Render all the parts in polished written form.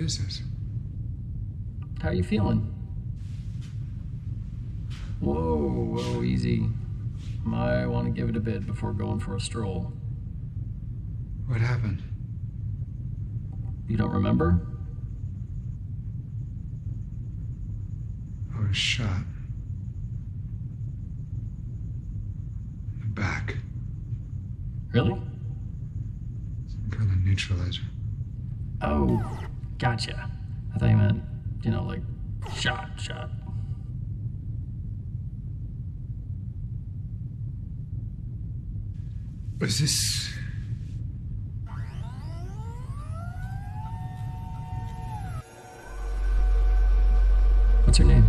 is this? How are you feeling? Whoa, easy. Might want to give it a bit before going for a stroll. What happened? You don't remember? I was shot. In the back. Really? Some kind of neutralizer. Oh, gotcha. I thought you meant, like, shot. Was this... What's her name?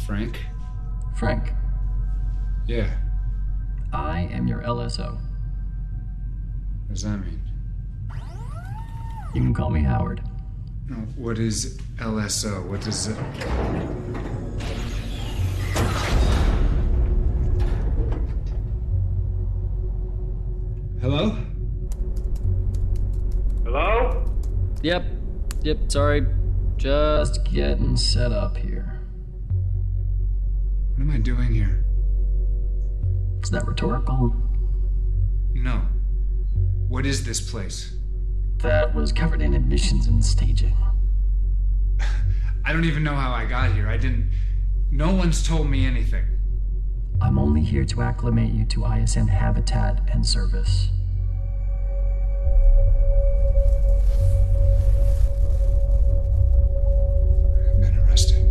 Frank? Frank. Yeah. I am your LSO. What does that mean? You can call me Howard. No, what is LSO? What does it... Hello? Hello? Yep, sorry. Just getting set up here. What am I doing here? Is that rhetorical? No. What is this place? That was covered in admissions and staging. I don't even know how I got here. No one's told me anything. I'm only here to acclimate you to ISN habitat and service. I've been arrested.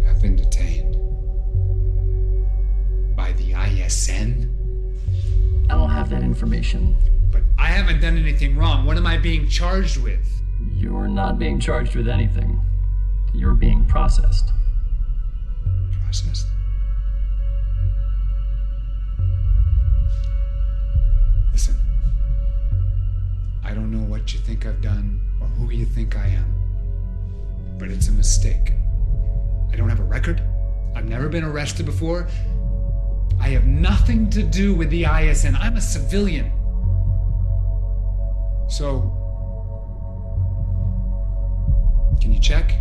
I've been detained. By the ISN? I don't have that information. But I haven't done anything wrong. What am I being charged with? You're not being charged with anything. You're being processed. Processed? Listen. I don't know what you think I've done or who you think I am. But it's a mistake. I don't have a record. I've never been arrested before. I have nothing to do with the ISN. I'm a civilian. So, can you check?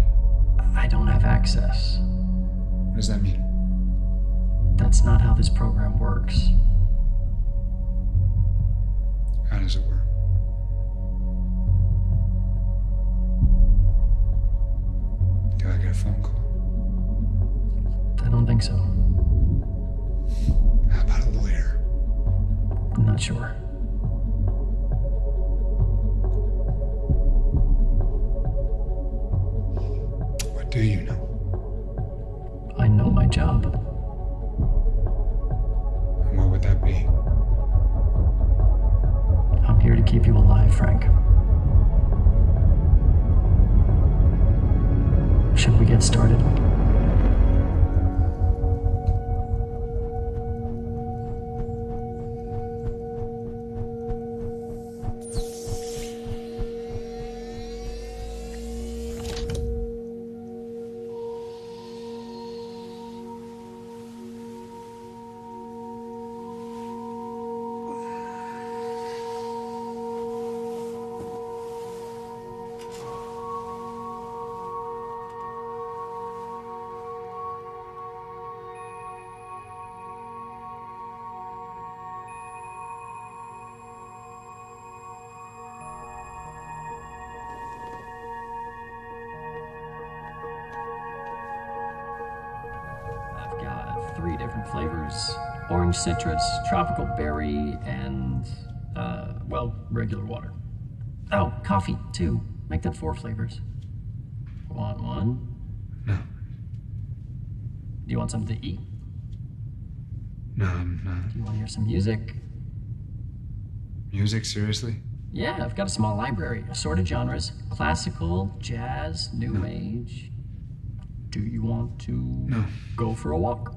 I don't have access. What does that mean? That's not how this program works. How does it work? Do I get a phone call? I don't think so. How about a lawyer? I'm not sure. What do you know? I know my job. And what would that be? I'm here to keep you alive, Frank. Should we get started? I've got 3 different flavors. Orange citrus, tropical berry, and, regular water. Oh, coffee, too. Make that 4 flavors. Want one? No. Do you want something to eat? No, I'm not. Do you want to hear some music? Music, seriously? Yeah, I've got a small library, assorted genres, classical, jazz, new age. Do you want to go for a walk?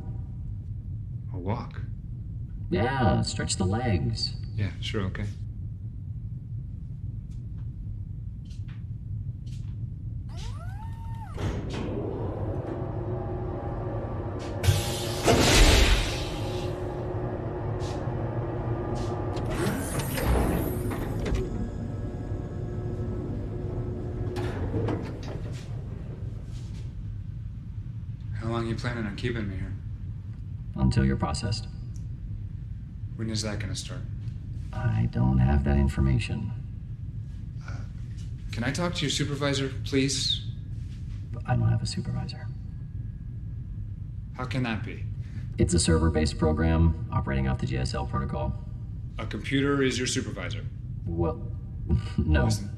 A walk? Yeah, stretch the legs. Yeah, sure, okay. planning on keeping me here? Until you're processed. When is that gonna start? I don't have that information. Can I talk to your supervisor, please? I don't have a supervisor. How can that be? It's a server-based program operating off the GSL protocol. A computer is your supervisor. Well, no. Listen,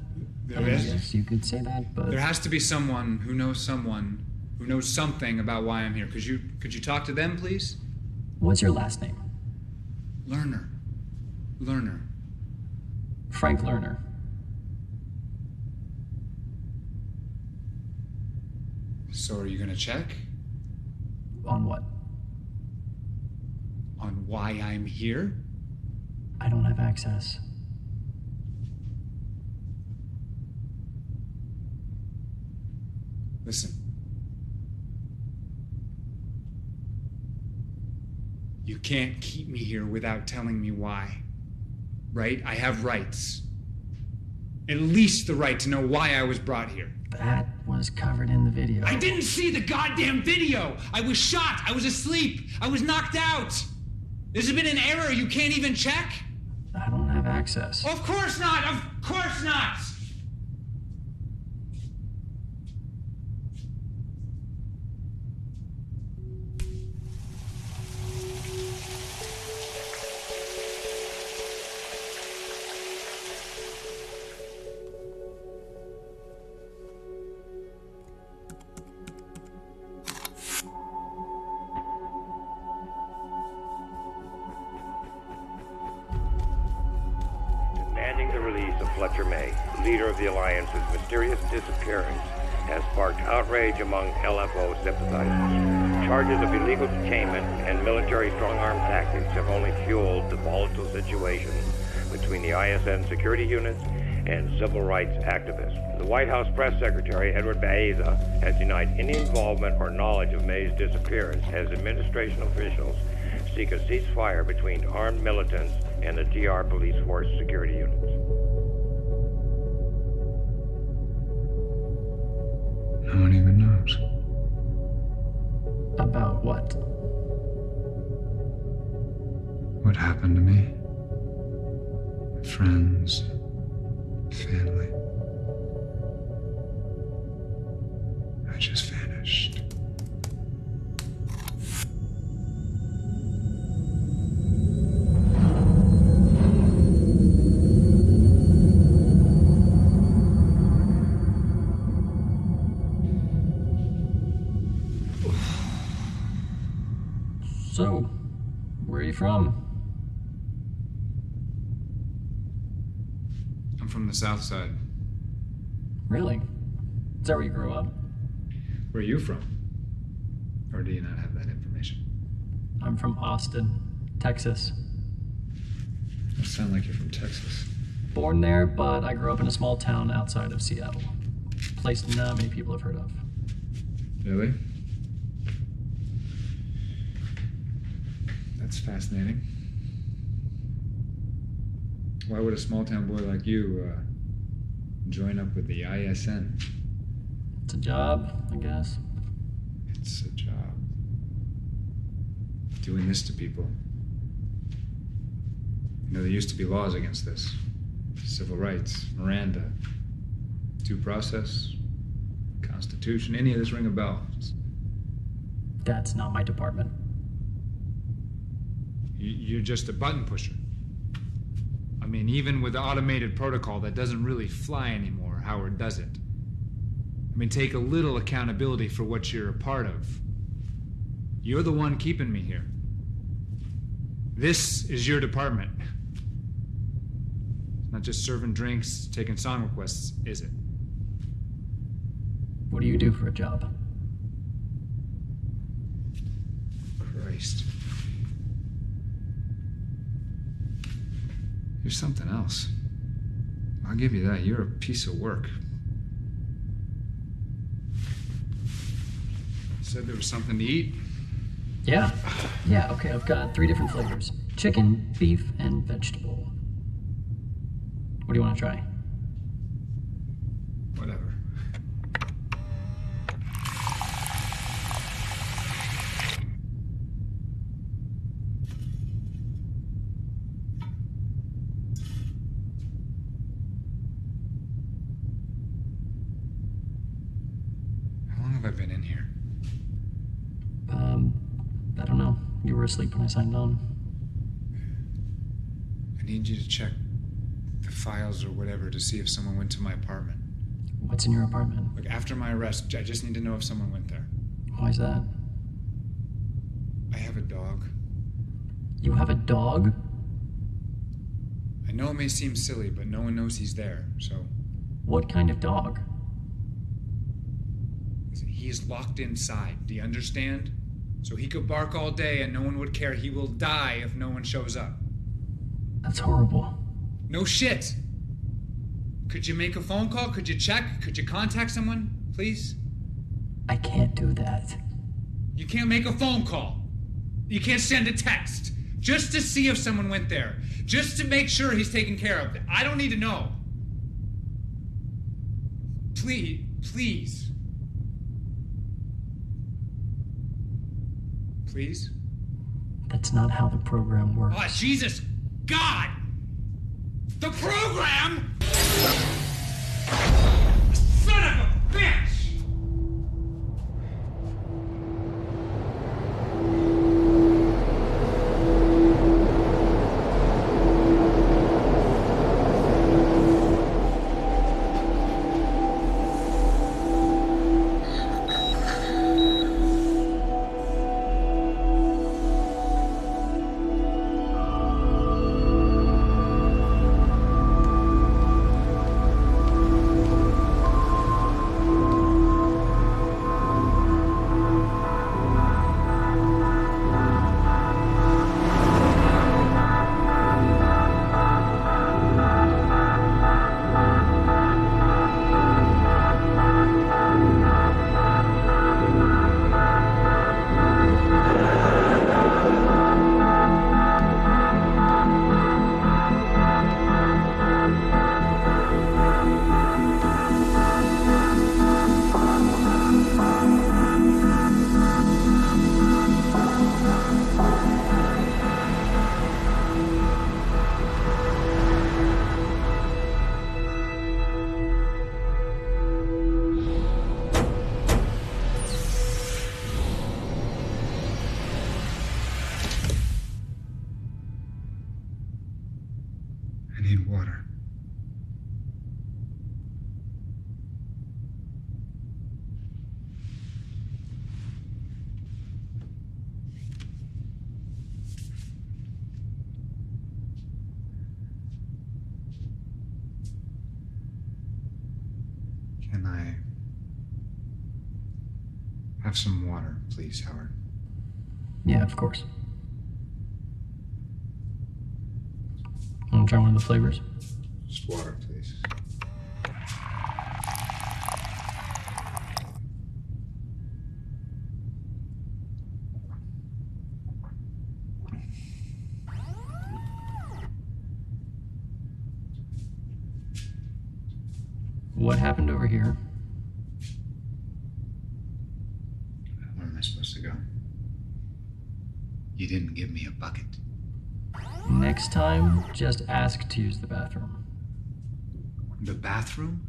I guess you could say that, but... There has to be someone who knows something about why I'm here. Could you talk to them, please? What's your last name? Lerner. Lerner. Frank Lerner. So are you gonna check? On what? On why I'm here? I don't have access. Listen. You can't keep me here without telling me why. Right? I have rights. At least the right to know why I was brought here. That was covered in the video. I didn't see the goddamn video! I was shot! I was asleep! I was knocked out! There's been an error you can't even check? I don't have access. Of course not! Of course not! The Alliance's mysterious disappearance has sparked outrage among LFO sympathizers. Charges of illegal detainment and military strong-arm tactics have only fueled the volatile situation between the ISN security units and civil rights activists. The White House Press Secretary, Edward Baeza, has denied any involvement or knowledge of May's disappearance as administration officials seek a ceasefire between armed militants and the DR police force security units. No one even knows. About what? What happened to me? Friends, family. I just vanished. So, where are you from? I'm from the South Side. Really? Is that where you grew up? Where are you from? Or do you not have that information? I'm from Austin, Texas. You sound like you're from Texas. Born there, but I grew up in a small town outside of Seattle. A place not many people have heard of. Really? That's fascinating. Why would a small town boy like you join up with the ISN? It's a job, I guess. It's a job. Doing this to people. You know, there used to be laws against this. Civil rights, Miranda, due process, Constitution, any of this ring a bell? That's not my department. You're just a button pusher. I mean, even with the automated protocol, that doesn't really fly anymore. Howard does it. I mean, take a little accountability for what you're a part of. You're the one keeping me here. This is your department. It's not just serving drinks, taking song requests, is it? What do you do for a job? Christ. You're something else. I'll give you that. You're a piece of work. You said there was something to eat? Yeah. Yeah, okay, I've got 3 different flavors. Chicken, beef, and vegetable. What do you want to try? Whatever. I don't know. You were asleep when I signed on. I need you to check the files or whatever to see if someone went to my apartment. What's in your apartment? Look, after my arrest, I just need to know if someone went there. Why's that? I have a dog. You have a dog? I know it may seem silly, but no one knows he's there, so... What kind of dog? Listen, he is locked inside, do you understand? So he could bark all day and no one would care. He will die if no one shows up. That's horrible. No shit! Could you make a phone call? Could you check? Could you contact someone, please? I can't do that. You can't make a phone call. You can't send a text. Just to see if someone went there. Just to make sure he's taken care of. I don't need to know. Please, please. Please? That's not how the program works. Oh, Jesus! God! The program! Son of a bitch! I need water. Can I have some water, please, Howard? Yeah, of course. Want to try one of the flavors? Just water, please. What happened over here? Where am I supposed to go? You didn't give me a bucket. Next time, just ask to use the bathroom. The bathroom?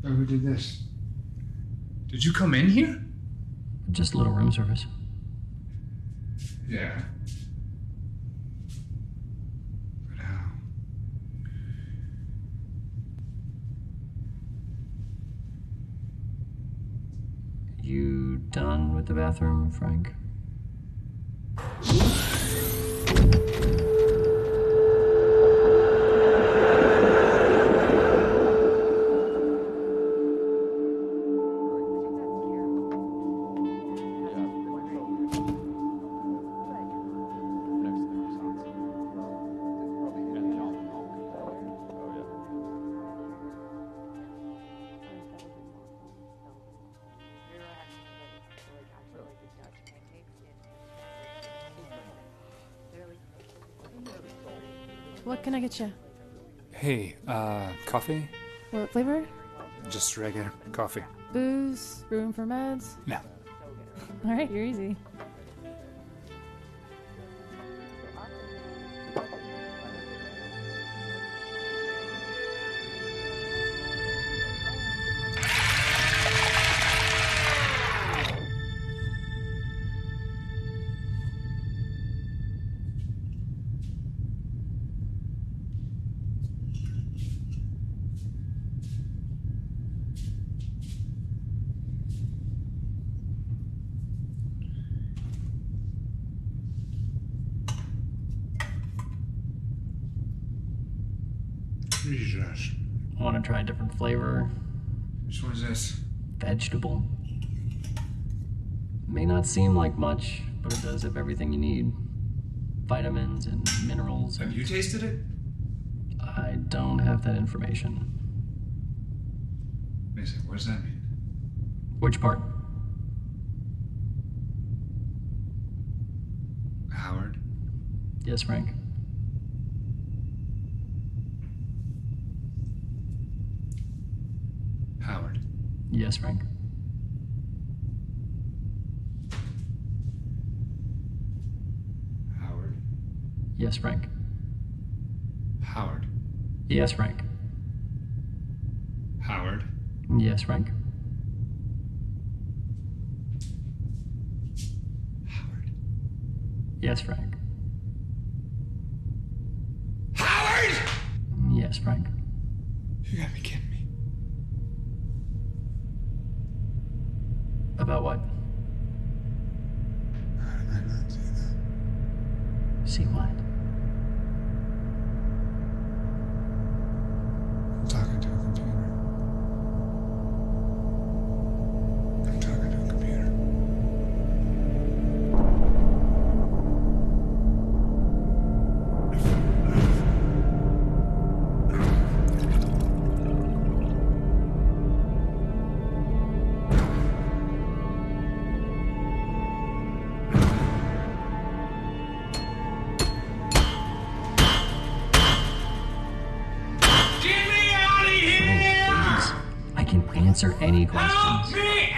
Who did this? Did you come in here? Just a little room service. Yeah. But how? You done with the bathroom, Frank? What can I get you? Hey, coffee? What flavor? Just regular coffee. Booze? Room for meds? No. Alright, you're easy. Jesus. Want to try a different flavor? Which one's this? Vegetable. May not seem like much, but it does have everything you need. Vitamins and minerals. Have you tasted it? I don't have that information. Mason, what does that mean? Which part? Howard? Yes, Frank. Howard. Yes, Frank. Howard. Yes, Frank. Howard. Yes, Frank. Howard. Yes, Frank. Howard. Yes, Frank. Howard! Yes, Frank. You gotta be kidding me. About what? How did I not see that? See what? I'm talking to a computer. I'm talking to a computer. Answer any questions. Help me!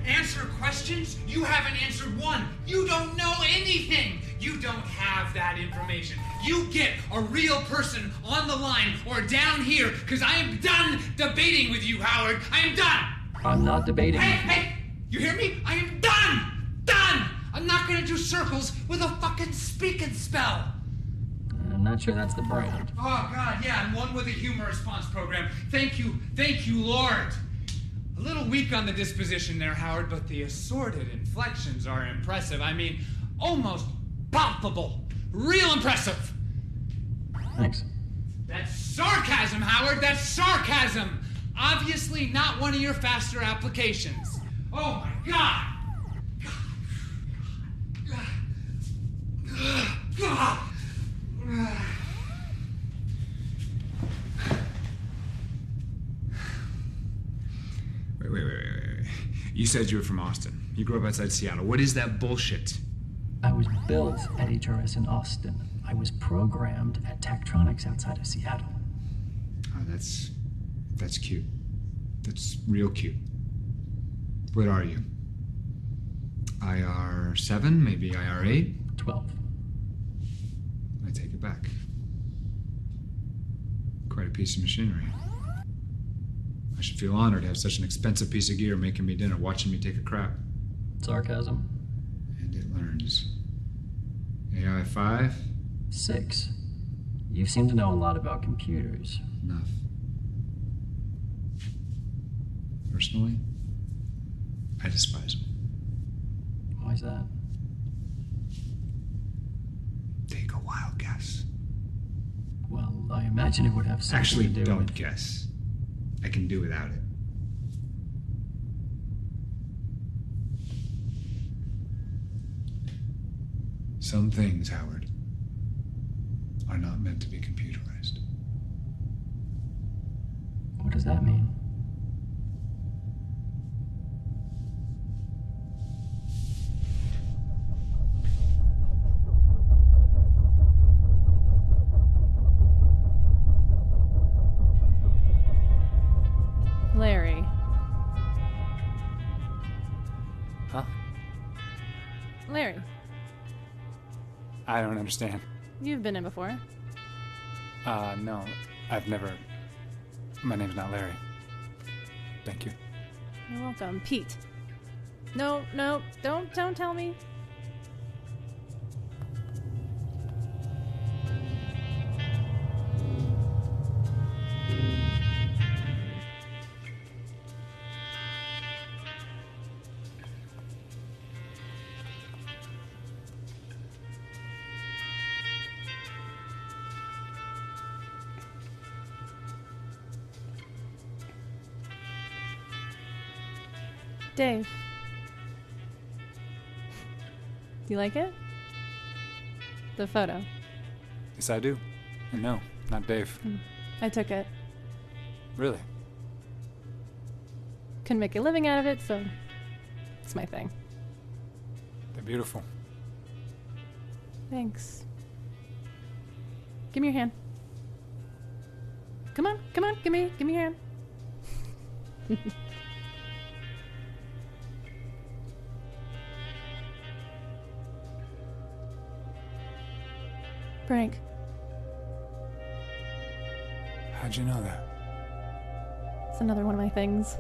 Answer questions? You haven't answered one. You don't know anything. You don't have that information. You get a real person on the line or down here, because I am done debating with you, Howard. I am done. I'm not debating. Hey! You hear me? I am done! Done! I'm not gonna do circles with a fucking speaking spell. I'm not sure that's the brand. Oh, God, yeah, and one with a humor response program. Thank you, Lord. A little weak on the disposition there, Howard, but the assorted inflections are impressive. I mean, almost palpable. Real impressive. Thanks. That's sarcasm, Howard. That's sarcasm. Obviously not one of your faster applications. Oh, my God. God. Wait. You said you were from Austin. You grew up outside Seattle. What is that bullshit? I was built at HRS in Austin. I was programmed at Tektronix outside of Seattle. Oh, that's cute. That's real cute. What are you? IR7, maybe IR8? 12. I take it back. Quite a piece of machinery. I should feel honored to have such an expensive piece of gear making me dinner, watching me take a crap. Sarcasm. And it learns. AI 5? 6. You seem to know a lot about computers. Enough. Personally, I despise them. Why's that? Take a wild guess. Well, I imagine it would have something Actually, to do don't with... guess. I can do without it. Some things, Howard, are not meant to be computerized. What does that mean? I don't understand. You've been in before. No. I've never... My name's not Larry. Thank you. You're welcome. Pete. No, don't tell me. Dave. Do you like it? The photo. Yes, I do. And no, not Dave. I took it. Really? Couldn't make a living out of it, so it's my thing. They're beautiful. Thanks. Give me your hand. Come on, give me your hand. Prank. How'd you know that? It's another one of my things.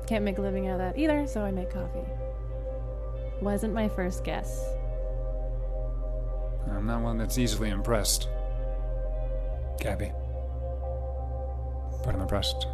Can't make a living out of that either, so I make coffee. Wasn't my first guess. I'm not one that's easily impressed, Gabby. But I'm impressed.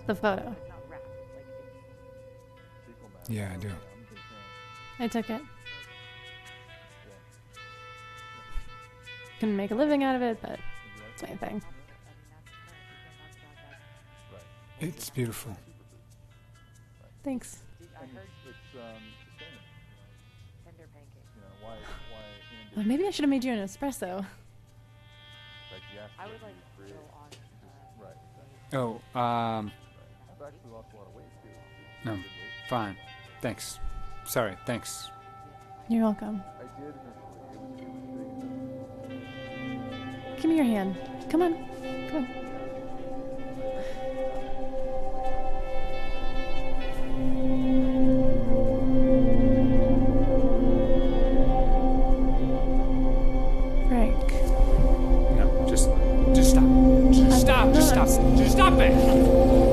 The photo. Yeah, I do. I took it. Couldn't make a living out of it, but it's my thing. It's beautiful. Thanks. Maybe I should have made you an espresso. I would like to Oh, no, fine. Thanks. Sorry, thanks. You're welcome. Give me your hand. Come on. Come on. Frank. No, just stop. Just stop. Just stop it.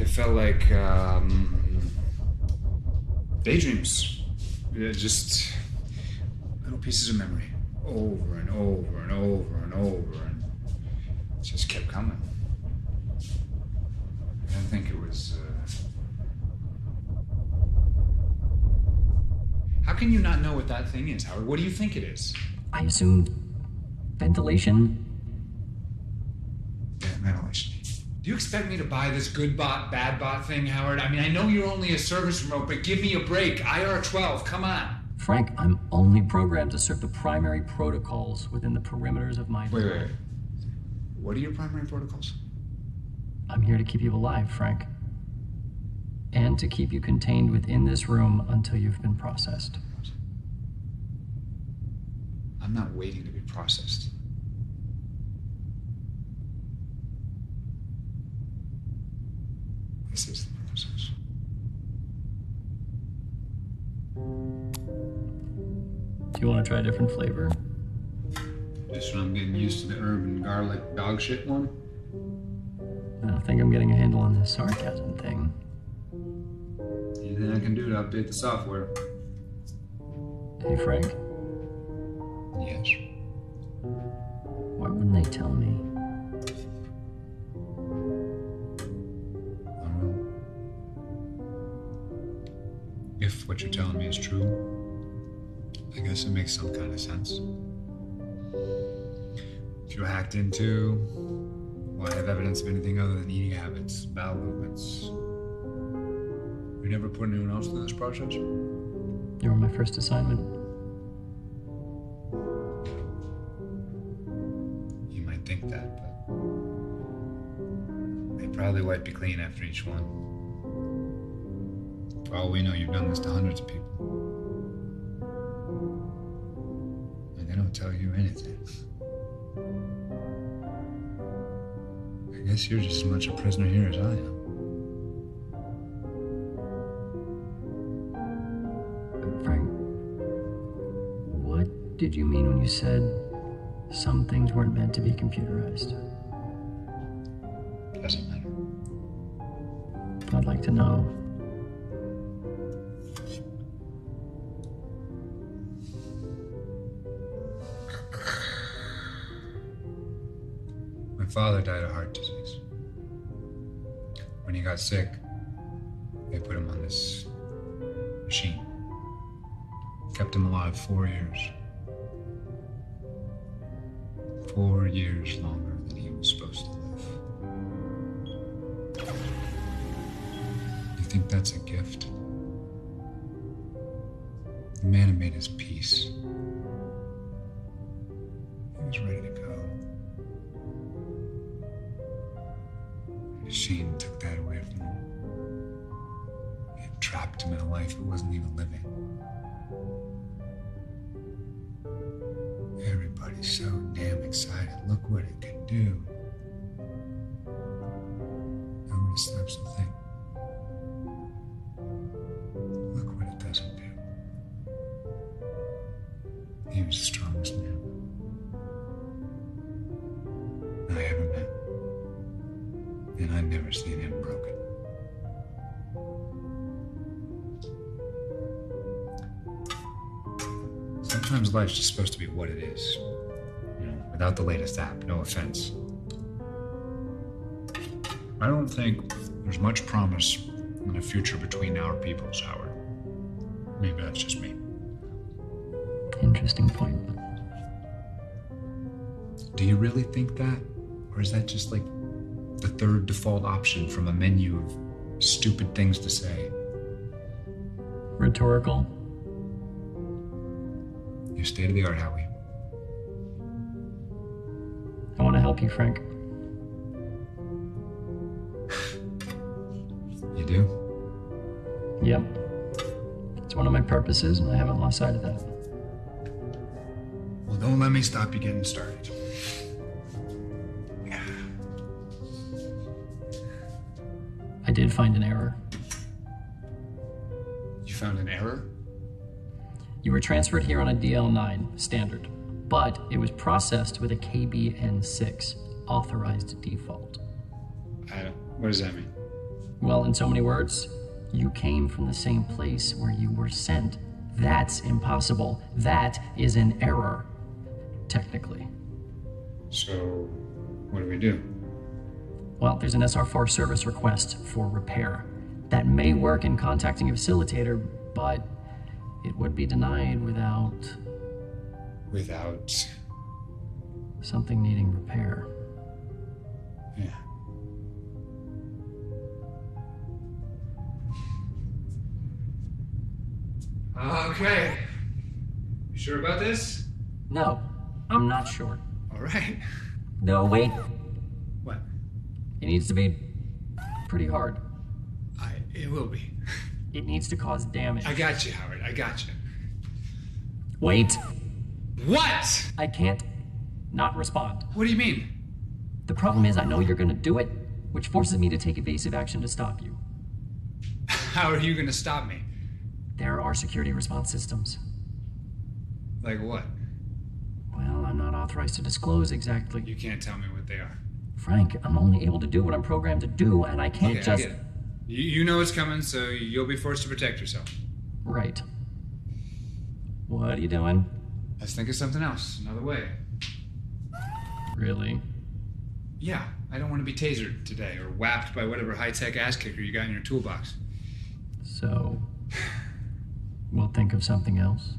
felt like, daydreams. Just little pieces of memory. Over and over and over and over, and it just kept coming. I didn't think it was, How can you not know what that thing is, Howard? What do you think it is? I assumed ventilation. Yeah, ventilation. Do you expect me to buy this good bot, bad bot thing, Howard? I mean, I know you're only a service remote, but give me a break. IR-12, come on. Frank, I'm only programmed to serve the primary protocols within the perimeters of my... Wait. What are your primary protocols? I'm here to keep you alive, Frank. And to keep you contained within this room until you've been processed. I'm not waiting to be processed. This is the process. Do you want to try a different flavor? Just when I'm getting used to the herb and garlic dog shit one? I don't think I'm getting a handle on this sarcasm thing. Anything I can do to update the software? Hey, Frank? Yes. Why wouldn't they tell me? I don't know. If what you're telling me is true, I guess it makes some kind of sense. If you're hacked into, well, I have evidence of anything other than eating habits, bowel movements. You never put anyone else through this process? You were my first assignment. You might think that, but they probably wipe you clean after each one. For all we know, you've done this to hundreds of people. And they don't tell you anything. I guess you're just as much a prisoner here as I am. Frank, what did you mean when you said some things weren't meant to be computerized? Doesn't matter. I'd like to know. My father died of heart disease. When he got sick, they put him on this machine. Kept him alive 4 years. 4 years longer than he was supposed to live. You think that's a gift? The man had made his peace. He was ready to go. The machine took that away from him. It trapped him in a life that wasn't even living. Everybody's so damn excited. Look what it can do. Nobody stops to think. Look what it doesn't do. He was the strongest man I ever met. And I'd never seen him broken. Sometimes life's just supposed to be what it is. You know, without the latest app, no offense. I don't think there's much promise in a future between our peoples, Howard. Maybe that's just me. Interesting point. Do you really think that? Or is that just like the third default option from a menu of stupid things to say? Rhetorical. You're state of the art, Howie. I want to help you, Frank. You do? Yep. It's one of my purposes, and I haven't lost sight of that. Well, don't let me stop you getting started. I did find an error. You found an error? You were transferred here on a DL9, standard, but it was processed with a KBN6, authorized default. What does that mean? Well, in so many words, you came from the same place where you were sent. That's impossible. That is an error, technically. So, what do we do? Well, there's an SR4 service request for repair. That may work in contacting a facilitator, but it would be denied without Without... something needing repair. Yeah. Okay. You sure about this? No, I'm not sure. All right. No, wait. What? It needs to be pretty hard. It will be. It needs to cause damage. I got you, Howard. I got you. Wait. What? I can't not respond. What do you mean? The problem is I know you're gonna do it, which forces me to take evasive action to stop you. How are you gonna stop me? There are security response systems. Like what? Well, I'm not authorized to disclose exactly. You can't tell me what they are. Frank, I'm only able to do what I'm programmed to do, and I can't Okay, just... I get it. You know it's coming, so you'll be forced to protect yourself. Right. What are you doing? Let's think of something else. Another way. Really? Yeah, I don't want to be tasered today or whapped by whatever high-tech ass kicker you got in your toolbox. So, we'll think of something else.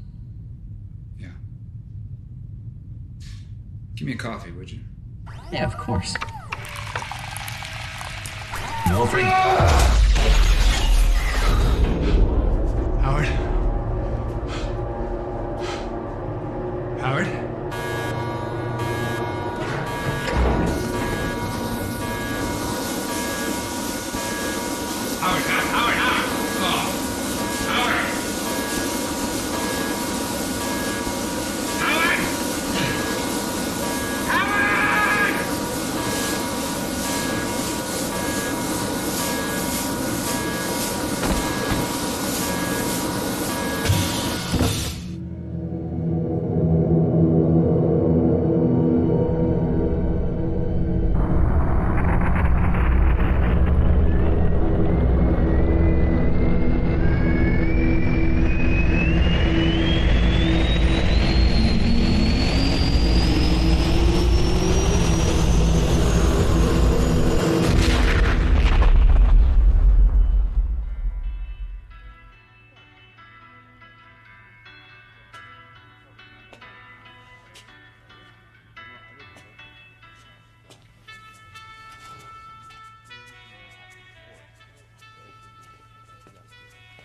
Yeah. Give me a coffee, would you? Yeah, of course. No, Frank. Howard? Howard? Howard! Oh. Howard! Howard! Howard!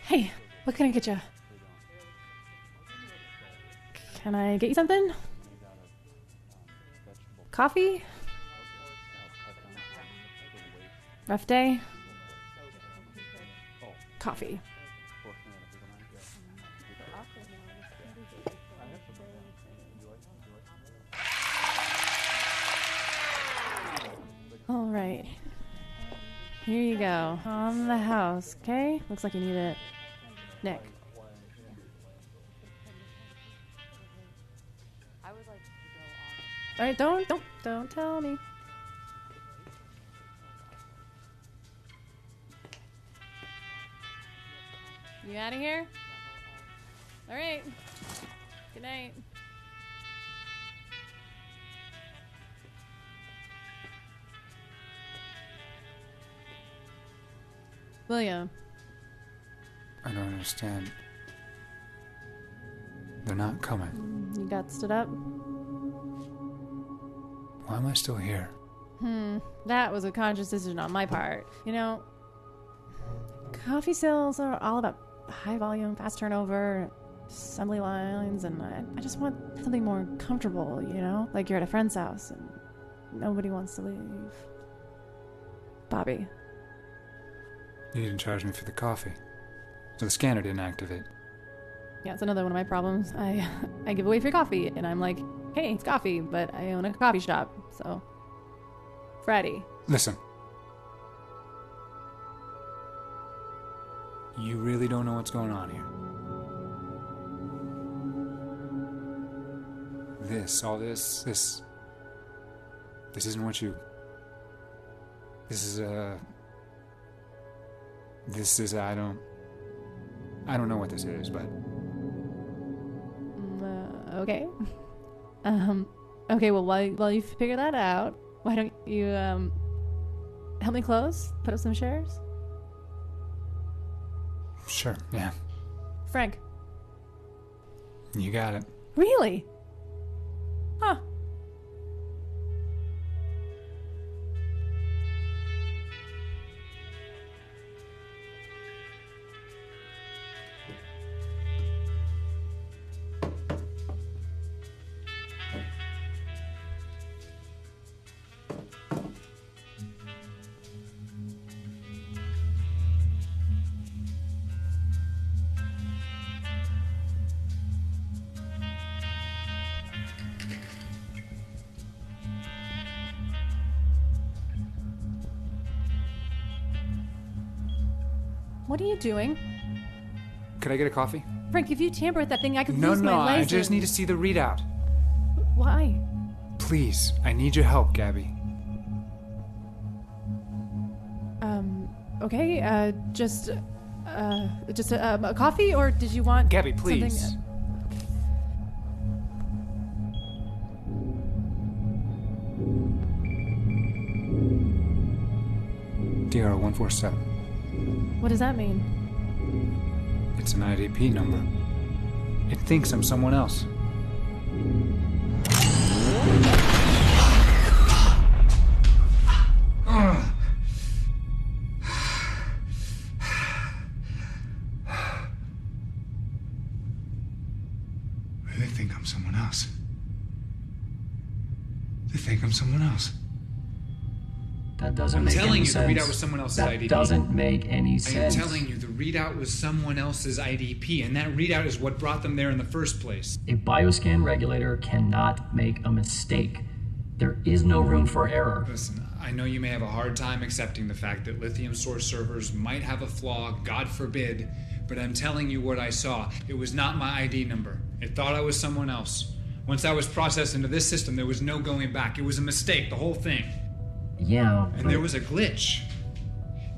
Hey, what can I get you? Can I get you something? Coffee? Rough day? Coffee. All right. Here you go. On the house, okay? Looks like you need it. Nick. I would like to go on. All right, don't tell me. You out of here? All right. Good night. William. I don't understand. They're not coming. You got stood up? Why am I still here? That was a conscious decision on my part. You know, coffee sales are all about high volume, fast turnover, assembly lines, and I just want something more comfortable, you know? Like you're at a friend's house and nobody wants to leave. Bobby. You didn't charge me for the coffee. So the scanner didn't activate. Yeah, it's another one of my problems. I give away free coffee, and I'm like, hey, it's coffee, but I own a coffee shop, so... Freddie. Listen. You really don't know what's going on here. This isn't what you... This is This is, I don't know what this is, but Okay. Okay, well, while you figure that out, why don't you, help me close? Put up some shares? sure, yeah, Frank. you got it. Really? Huh. What are you doing? Could I get a coffee? Frank, if you tamper with that thing, I could No, lose my I license. just need to see the readout. Why? Please, I need your help, Gabby. Okay, just a coffee, or did you want Gabby, please. something? DR-147. What does that mean? It's an IDP number. It thinks I'm someone else. They think I'm someone else. They think I'm someone else. That doesn't I'm make telling any you the sense. readout was someone else's that IDP. doesn't make any I am sense. telling you, the readout was someone else's IDP, and that readout is what brought them there in the first place. A bioscan regulator cannot make a mistake. There is no room for error. Listen, I know you may have a hard time accepting the fact that lithium source servers might have a flaw, God forbid, but I'm telling you what I saw. It was not my ID number. It thought I was someone else. Once I was processed into this system, there was no going back. It was a mistake, the whole thing. Yeah, And there was a glitch.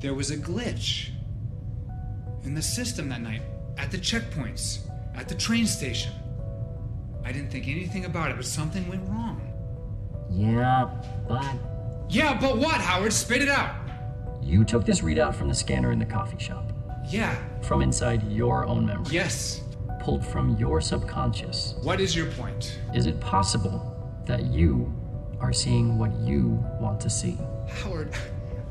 There was a glitch in the system that night, at the checkpoints, at the train station. I didn't think anything about it, but something went wrong. Yeah, but Yeah, but what, Howard? Spit it out. you took this readout from the scanner in the coffee shop. Yeah. From inside your own memory. Yes. Pulled from your subconscious. What is your point? Is it possible that you are seeing what you want to see? Howard,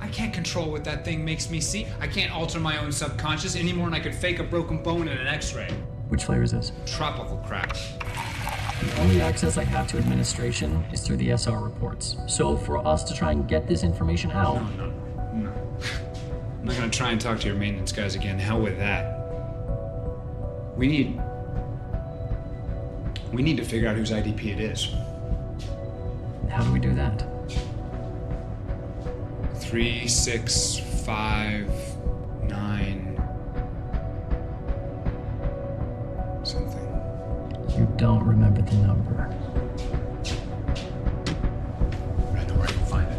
I can't control what that thing makes me see. I can't alter my own subconscious any more than I could fake a broken bone in an x-ray. Which flavor is this? Tropical crap. The only access I have to administration is through the SR reports. So for us to try and get this information out, No. I'm not gonna try and talk to your maintenance guys again. Hell with that. We need to figure out whose IDP it is. how do we do that? 3, 6, 5, 9. Something. You don't remember the number. I know where I can find it.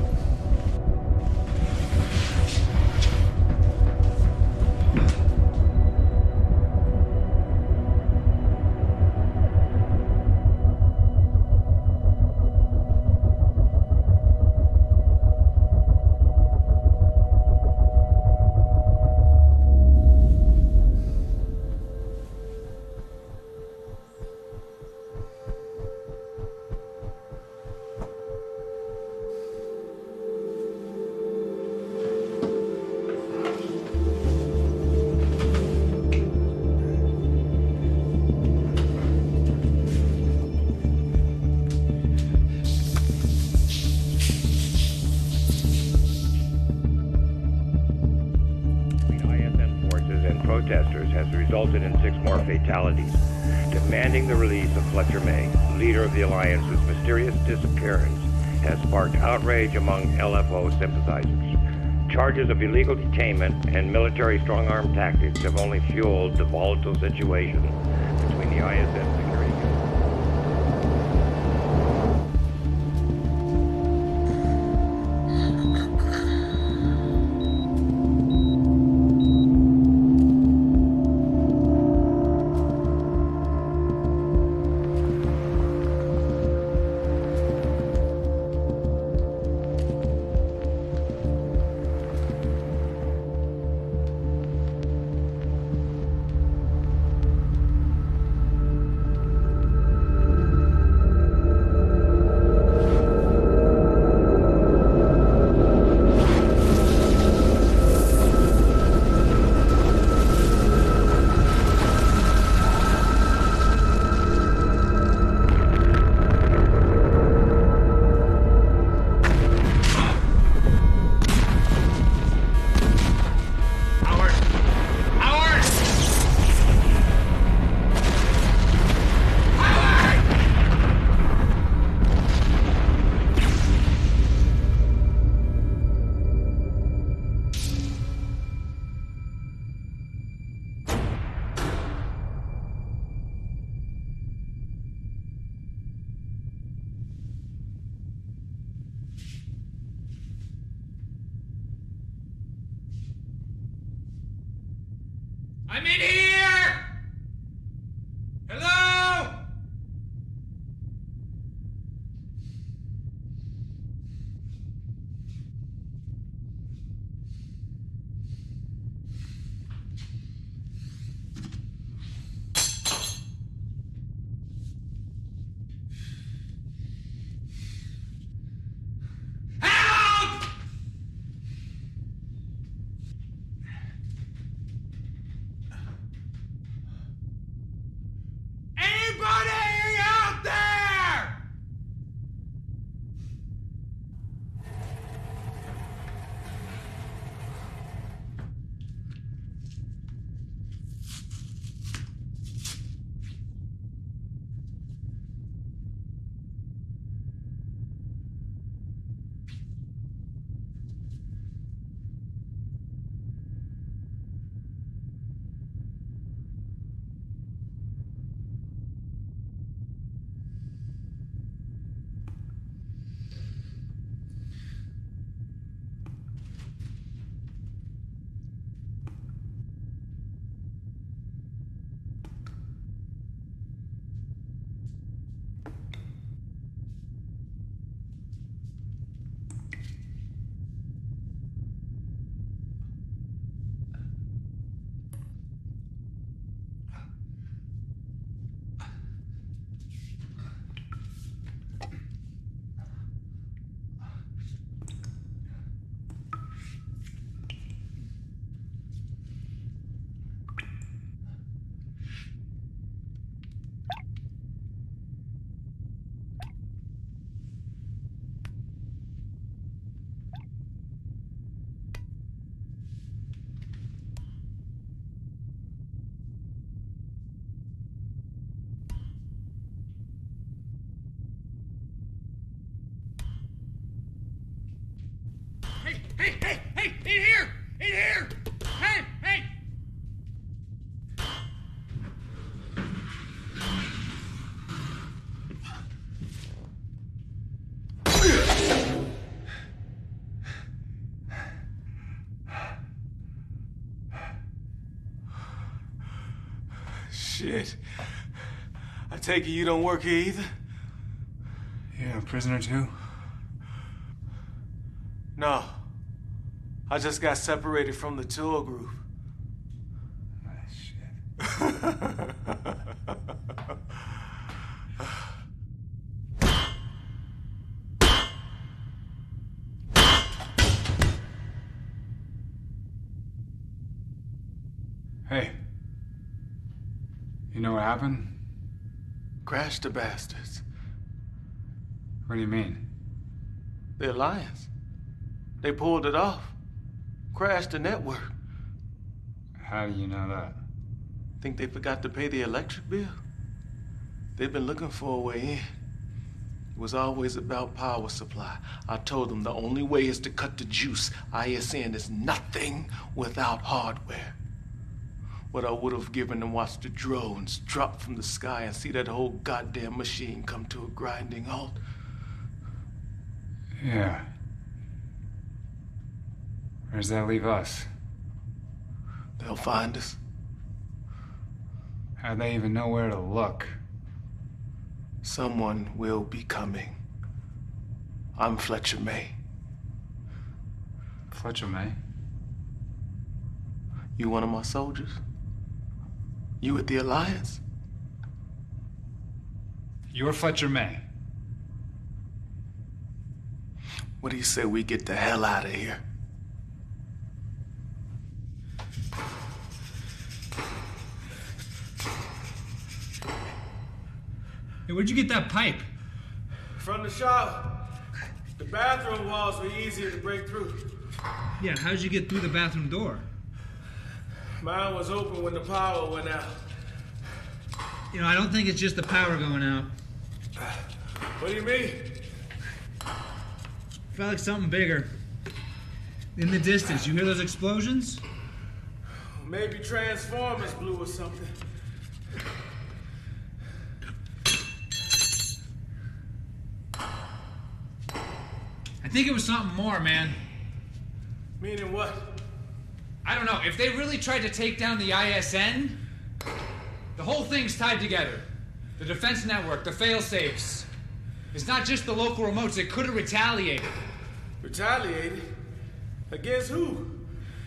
Protesters has resulted in 6 more fatalities, demanding the release of Fletcher May, leader of the alliance whose mysterious disappearance has sparked outrage among LFO sympathizers. Charges of illegal detainment and military strong-arm tactics have only fueled the volatile situation between the ISS security units. I'm in here! Hello? Help! Anybody out there? Hey, in here! In here! Hey! Shit. I take it you don't work here either? Yeah, a prisoner too? No. I just got separated from the tour group. Ah, shit. Hey. You know what happened? Crashed the bastards. What do you mean? The Alliance. They pulled it off. Crashed the network. How do you know that? Think they forgot to pay the electric bill? They've been looking for a way in. It was always about power supply. I told them the only way is to cut the juice. ISN is nothing without hardware. What I would have given to watch the drones drop from the sky and see that whole goddamn machine come to a grinding halt. Yeah. Where does that leave us? They'll find us. How'd they even know where to look? Someone will be coming. I'm Fletcher May. Fletcher May? You one of my soldiers? You with the Alliance? You're Fletcher May. What do you say we get the hell out of here? Hey, where'd you get that pipe? From the shower. The bathroom walls were easier to break through. Yeah, how'd you get through the bathroom door? Mine was open when the power went out. You know, I don't think it's just the power going out. What do you mean? Felt like something bigger. In the distance, you hear those explosions? Maybe Transformers blew or something. I think it was something more, man. Meaning what? I don't know. If they really tried to take down the ISN, the whole thing's tied together. The defense network, the fail-safes. It's not just the local remotes. It could have retaliated. Retaliated? Against who?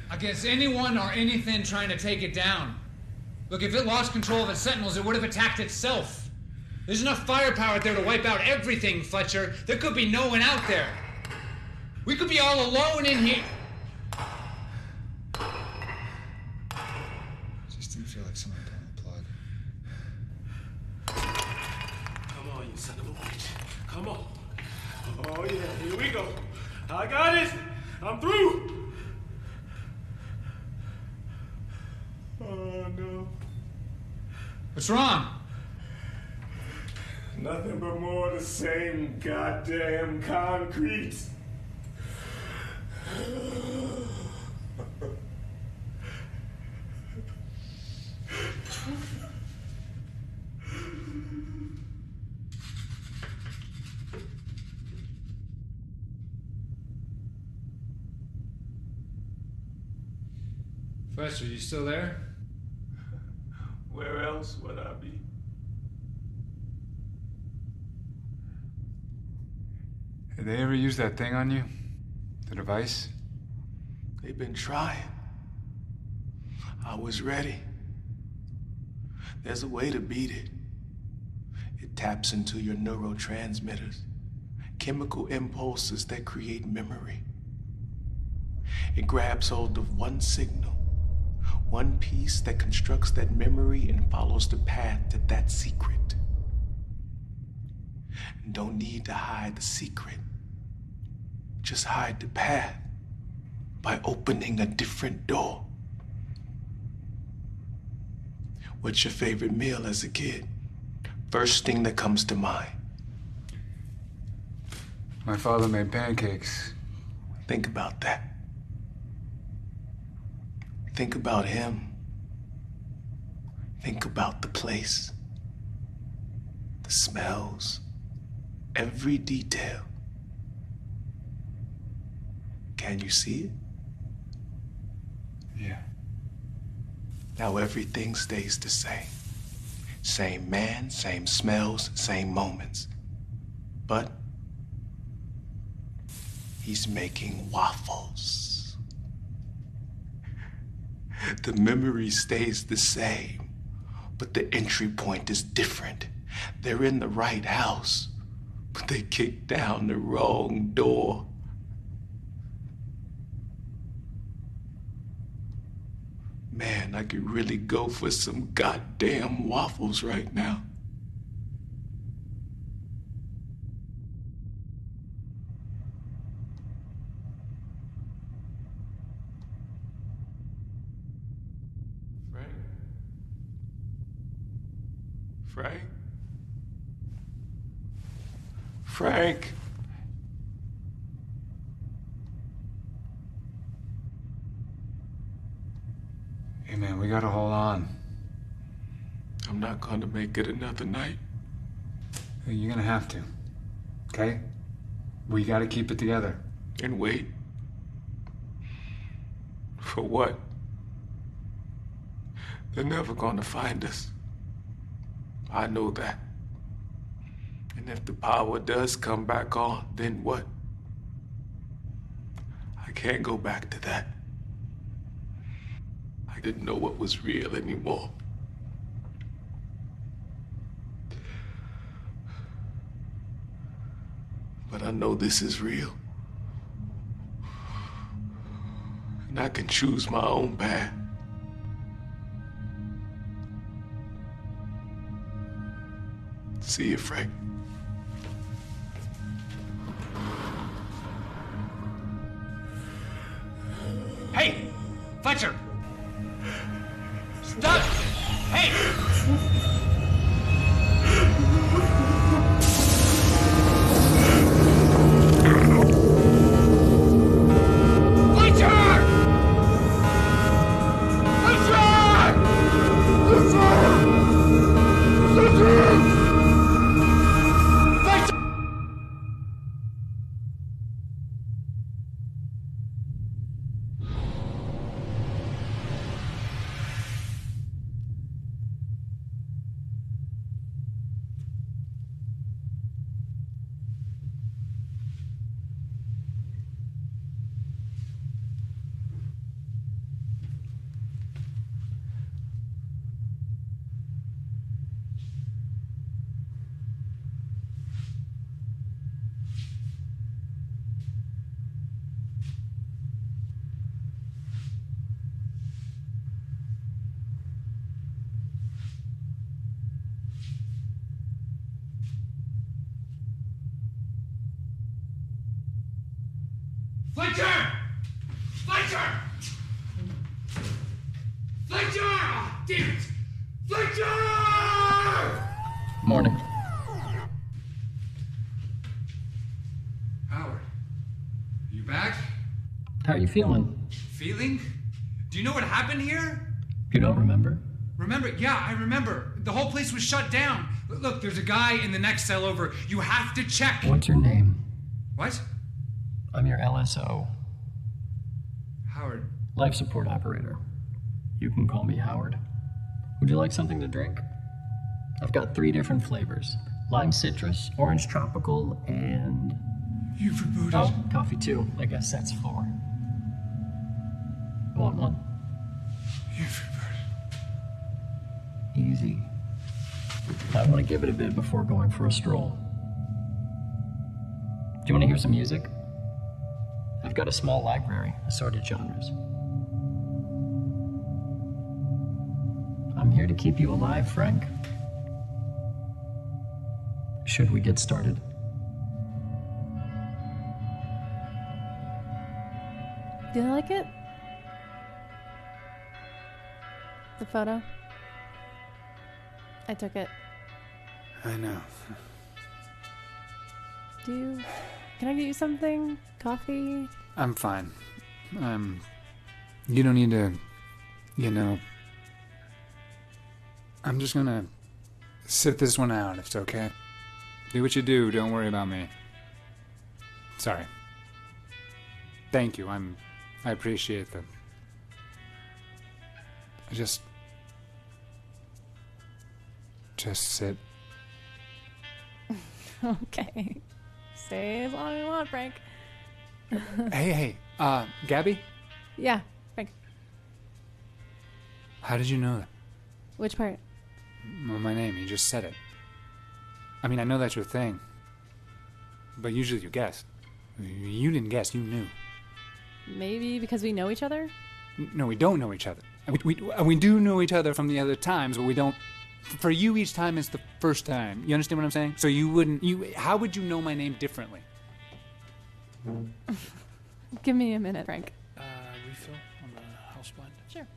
Against anyone or anything trying to take it down. Look, if it lost control of its sentinels, it would have attacked itself. There's enough firepower out there to wipe out everything, Fletcher. There could be no one out there. We could be all alone in here. Just didn't feel like someone pulling the plug. Come on, you son of a bitch. Come on. Oh, yeah, here we go. I got it. I'm through. Oh, no. What's wrong? Nothing but more of the same goddamn concrete. Fletcher, you still there? Where else would I be? Did they ever use that thing on you? The device? They've been trying. I was ready. There's a way to beat it. It taps into your neurotransmitters, chemical impulses that create memory. It grabs hold of one signal, one piece that constructs that memory and follows the path to that secret. And don't need to hide the secret. Just hide the path by opening a different door. What's your favorite meal as a kid? First thing that comes to mind. My father made pancakes. Think about that. Think about him. Think about the place. The smells. Every detail. Can you see it? Yeah. Now everything stays the same. Same man, same smells, same moments. But he's making waffles. The memory stays the same, but the entry point is different. They're in the right house, but they kicked down the wrong door. Man, I could really go for some goddamn waffles right now. Frank? Frank? Hey, man, we gotta hold on. I'm not gonna make it another night. You're gonna have to. Okay? We gotta keep it together. And wait. For what? They're never gonna find us. I know that. And if the power does come back on, then what? I can't go back to that. I didn't know what was real anymore. But I know this is real. And I can choose my own path. See you, Frank. Hey! Fletcher! Stop! Hey! Fletcher! Fletcher! Fletcher! Oh, damn it! Fletcher! Morning. Howard, you back? How are you feeling? Feeling? Do you know what happened here? You don't remember? Remember? Yeah, I remember. The whole place was shut down. Look, there's a guy in the next cell over. You have to check. What's your name? What? I'm your LSO. Howard. Life support operator. You can call me Howard. Would you like something to drink? I've got 3 different flavors. Lime citrus, orange tropical, and... You've rebooted. Oh, coffee too. I guess that's 4. Want one? You've rebooted. Easy. I want to give it a bit before going for a stroll. Do you want to hear some music? I've got a small library, assorted genres. I'm here to keep you alive, Frank. Should we get started? Do you like it? The photo? I took it. I know. Can I get you something? Coffee? I'm fine. You don't need to, I'm just gonna sit this one out if it's okay. Do what you do, don't worry about me. Sorry. Thank you, I appreciate the... Just sit. Okay. Stay as long as you want, Frank. Hey, Gabby? Yeah, Frank. How did you know that? Which part? Well, my name, you just said it. I mean, I know that's your thing. But usually you guess. You didn't guess, you knew. Maybe because we know each other? No, we don't know each other. We do know each other from the other times, but we don't... For you, each time is the first time. You understand what I'm saying? So how would you know my name differently? Give me a minute, Frank. Refill on the house blend? Sure.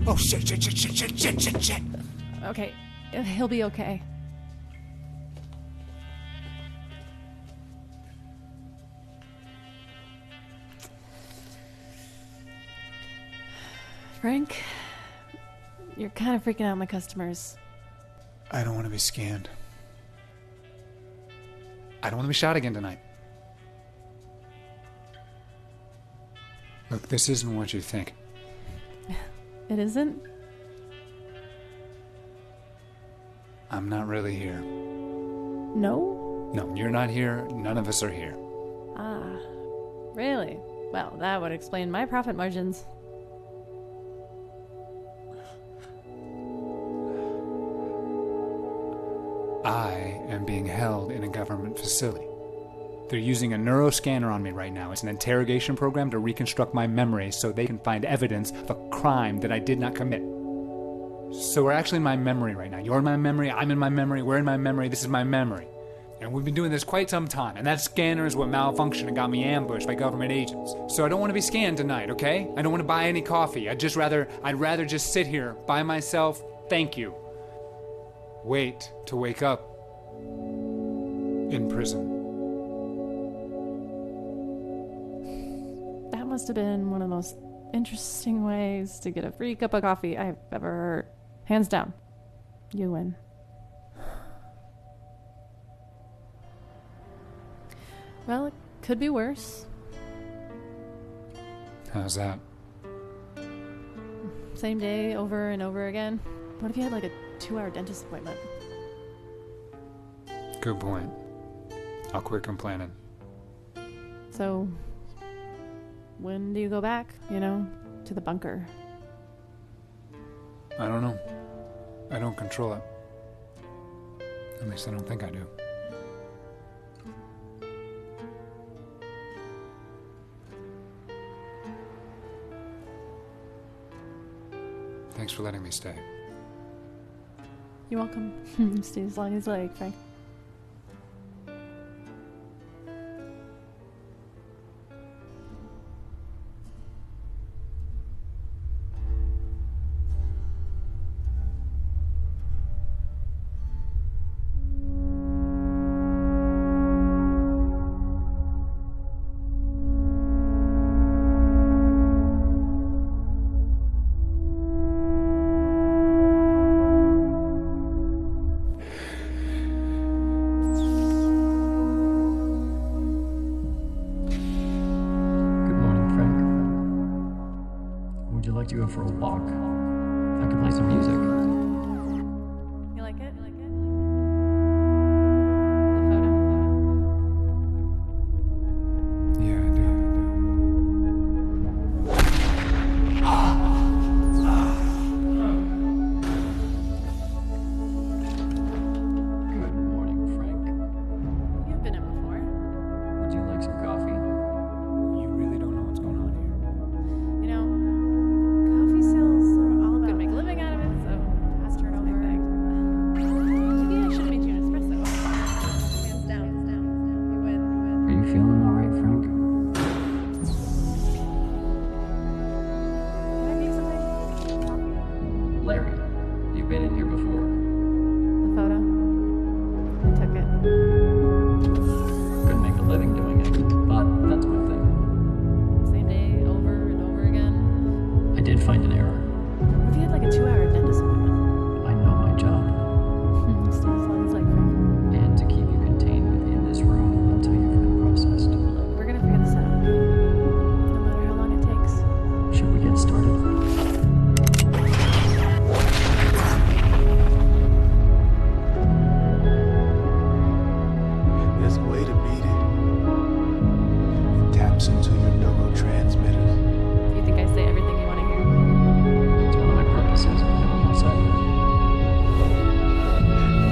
Oh, shit. Okay, he'll be okay. Frank, you're kind of freaking out my customers. I don't want to be scanned. I don't want to be shot again tonight. Look, this isn't what you think. It isn't? I'm not really here. No? No, you're not here. None of us are here. Ah, really? Well, that would explain my profit margins. I am being held in a government facility. They're using a neuroscanner on me right now. It's an interrogation program to reconstruct my memory so they can find evidence of a crime that I did not commit. So we're actually in my memory right now. You're in my memory, I'm in my memory, we're in my memory, this is my memory. And we've been doing this quite some time, and that scanner is what malfunctioned and got me ambushed by government agents. So I don't want to be scanned tonight, okay? I don't want to buy any coffee. I'd rather just sit here by myself. Thank you. Wait to wake up in prison. That must have been one of the most interesting ways to get a free cup of coffee I've ever heard. Hands down. You win. Well, it could be worse. How's that? Same day, over and over again. What if you had like a 2-hour dentist appointment? Good point. I'll quit complaining. So, when do you go back, to the bunker? I don't know. I don't control it. At least I don't think I do. Thanks for letting me stay. You're welcome. Stay as long as you like, Frank. To go for a walk. I could play some music. You like it? The photo? Yeah, I do. Good morning, Frank. You've been in before. Would you like some coffee? You really don't know what's going on here. You know, coffee sales are all about make a living out of it, so fast turnover. Maybe I should have made you an espresso. Hands down. We win. Are you feeling all right, Frank? Can I make something? Larry, you've been in here before. The photo? I took it. Couldn't make a living doing it, but that's one thing. Same day, over and over again. I did find an error. What if you had like a 2-hour dentist appointment? I know my job. Stay as long as like Frank. And to keep you contained within this room until you've been processed. Look, we're gonna figure this out. No matter how long it takes. Should we get started? There's a way to beat it. It taps into your neurotransmitters. You think I say everything you want to hear? It's one of my purposes of being on my side.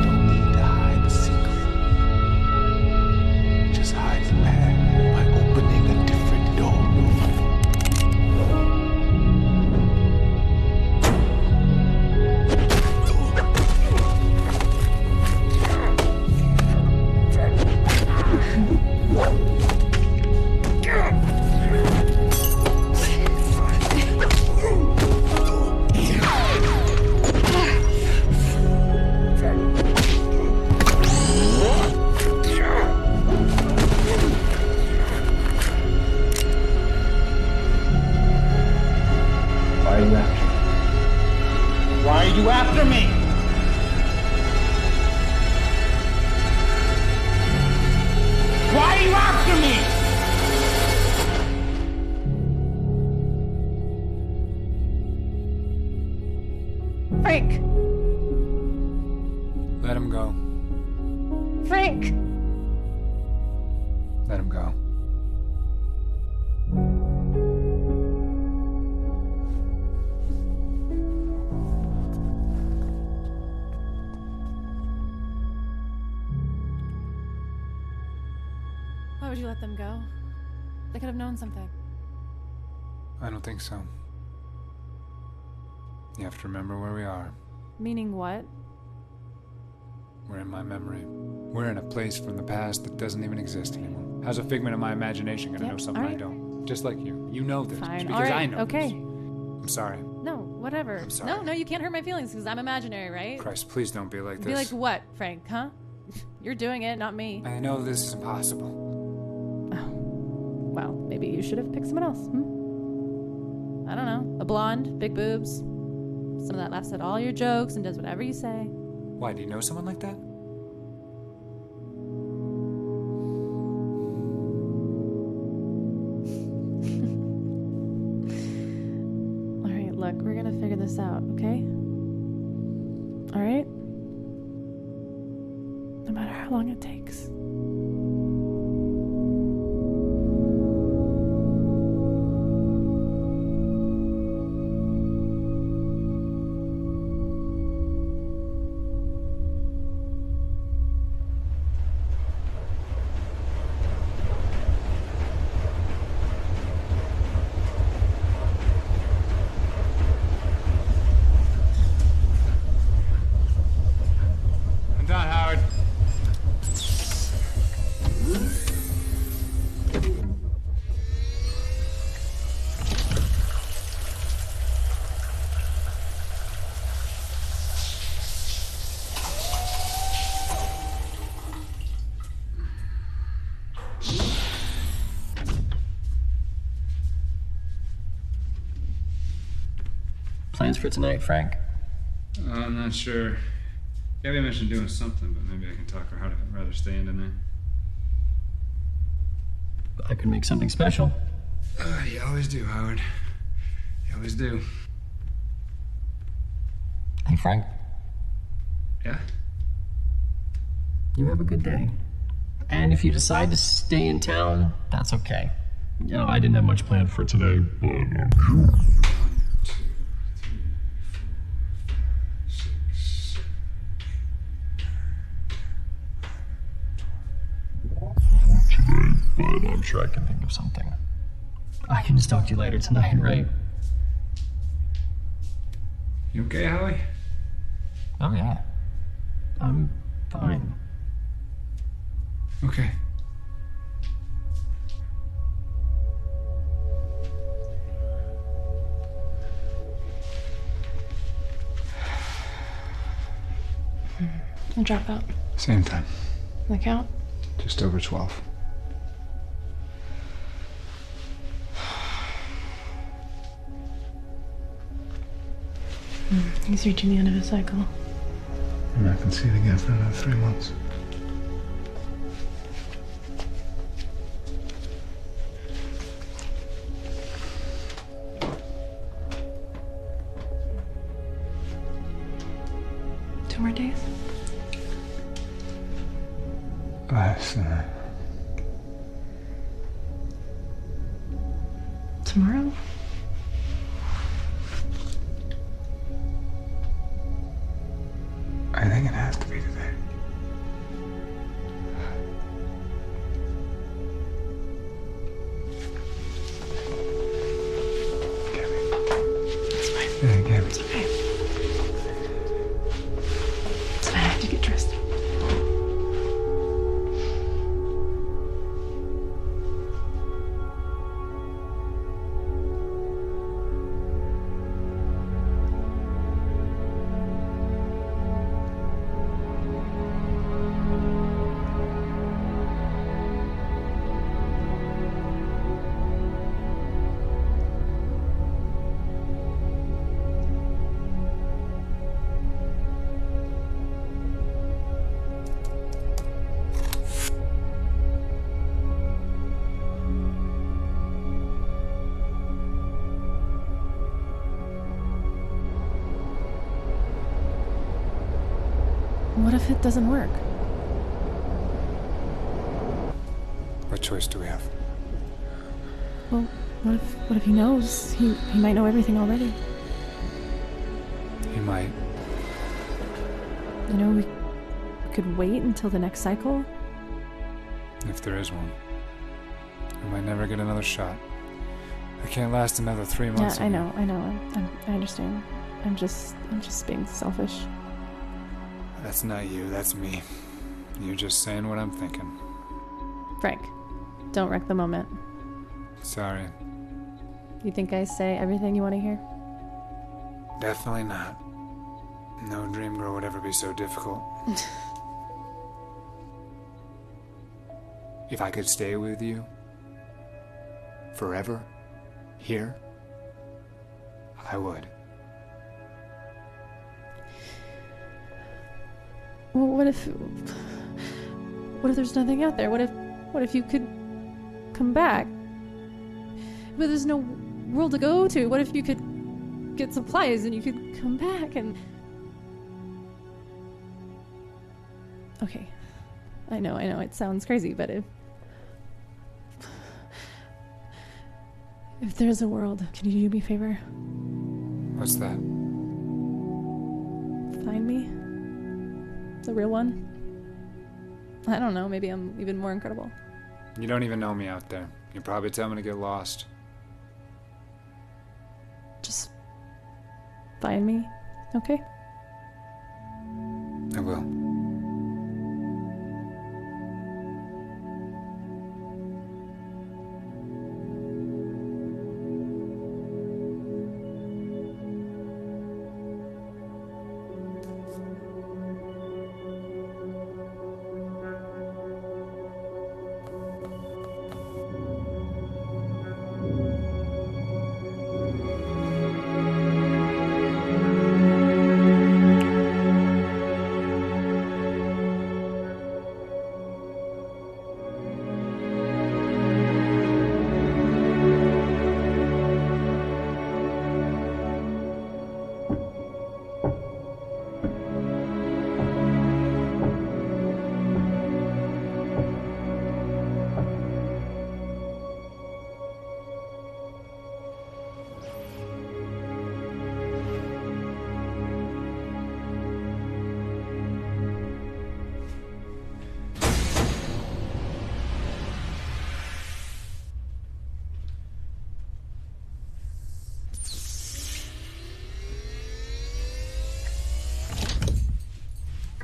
Don't need to hide the secret. Just hide the path by opening a different door. Why are you after me? Why are you after me? Frank! Let him go. Frank! Let him go. Why would you let them go? They could have known something. I don't think so. You have to remember where we are. Meaning what? We're in my memory. We're in a place from the past that doesn't even exist anymore. How's a figment of my imagination gonna Yep, know something alright. I don't? Just like you. You know this. Fine. It's because Alright, I know okay. this. I'm sorry. No, whatever. I'm sorry. No, you can't hurt my feelings because I'm imaginary, right? Christ, please don't be like this. Be like what, Frank, huh? You're doing it, not me. I know this is impossible. Oh. Well, maybe you should have picked someone else. I don't know. A blonde, big boobs. Someone that laughs at all your jokes and does whatever you say. Why, do you know someone like that? Alright, look, we're gonna figure this out, okay? Alright? No matter how long it takes. plans for tonight, Frank? I'm not sure. Gabby mentioned doing something, but maybe I can talk her out of it. Rather stay in tonight. I could make something special. You always do, Howard. You always do. Hey, Frank. Yeah? You have a good day. And if you decide to stay in town, that's okay. You know, I didn't have much planned for today, but... 1, 2, 3, 4, 5, 6. But I'm sure I can think of something. I can just talk to you later tonight, right? You okay, Howie? Oh, yeah. I'm fine. Okay. I'll drop out. Same time. The count? Just over 12. He's reaching the end of his cycle. I'm not gonna see it again for another 3 months. Two more days? Less than that. Tomorrow? I think it has to be today. Gabby. It's fine. Yeah, Gabby. It's okay. It's fine. I have to get dressed. What if it doesn't work? What choice do we have? Well, what if he knows? He might know everything already. He might. You know, we could wait until the next cycle. If there is one. We might never get another shot. I can't last another 3 months. Yeah, I know. I understand. I'm just being selfish. That's not you, that's me. You're just saying what I'm thinking. Frank, don't wreck the moment. Sorry. You think I say everything you want to hear? Definitely not. No dream girl would ever be so difficult. If I could stay with you forever, here, I would. Well, what if there's nothing out there? What if you could come back? But there's no world to go to. What if you could get supplies and you could come back and... Okay. I know, it sounds crazy, but if there's a world, can you do me a favor? What's that? Find me? The real one? I don't know, maybe I'm even more incredible. You don't even know me out there. You'll probably tell me to get lost. Just find me, okay? I will.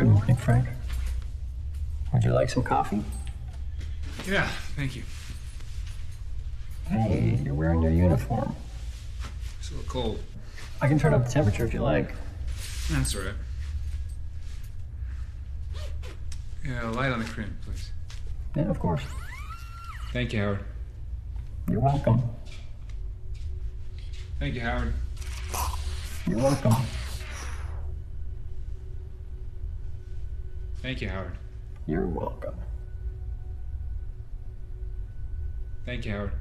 Good morning, Frank. Would you like some coffee? Yeah, thank you. Hey, you're wearing your uniform. It's a little cold. I can turn up the temperature if you like. That's all right. Yeah, light on the cream, please. Yeah, of course. Thank you, Howard. You're welcome. Thank you, Howard. You're welcome. Thank you, Howard. You're welcome. Thank you, Howard.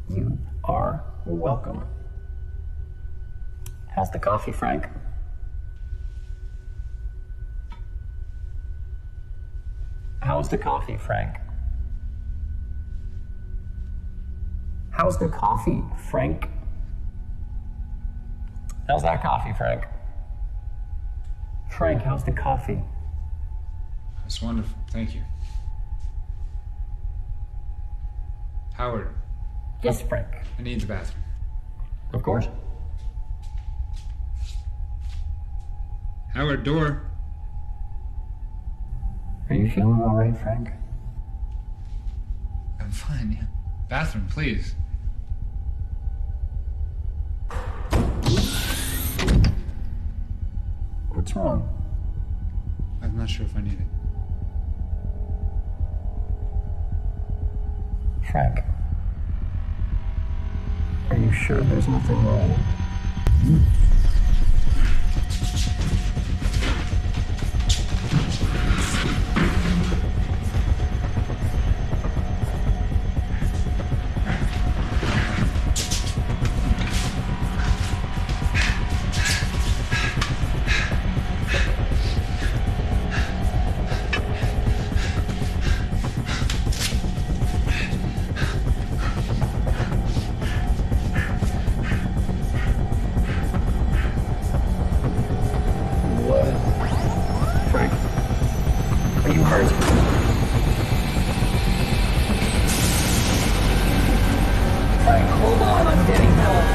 You are welcome. How's the coffee, Frank? How's the coffee, Frank? How's the coffee, Frank? How's that coffee, Frank? Frank, how's the coffee? That's wonderful. Thank you. Howard, Yes, Frank. I need the bathroom. Of course. Howard, door. Are you feeling all right, Frank? I'm fine, yeah. Bathroom, please. What's wrong? I'm not sure if I need it. Frank. Are you sure there's nothing wrong? Frank, are you hurt? Frank, hold on, I'm getting help.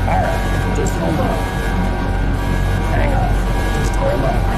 Alright, just hold on. Hang on, just hold on.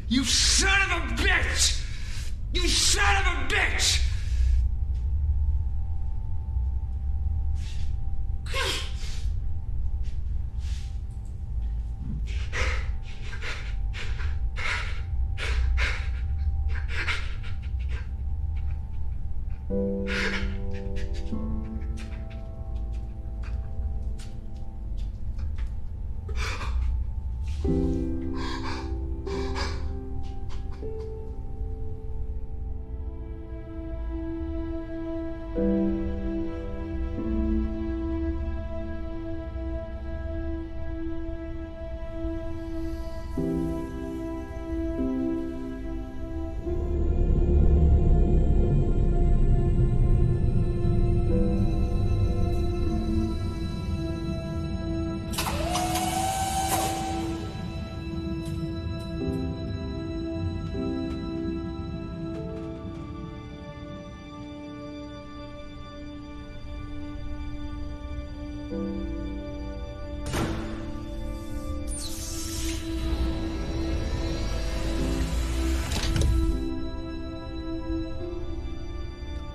You son of a bitch! You son of a bitch!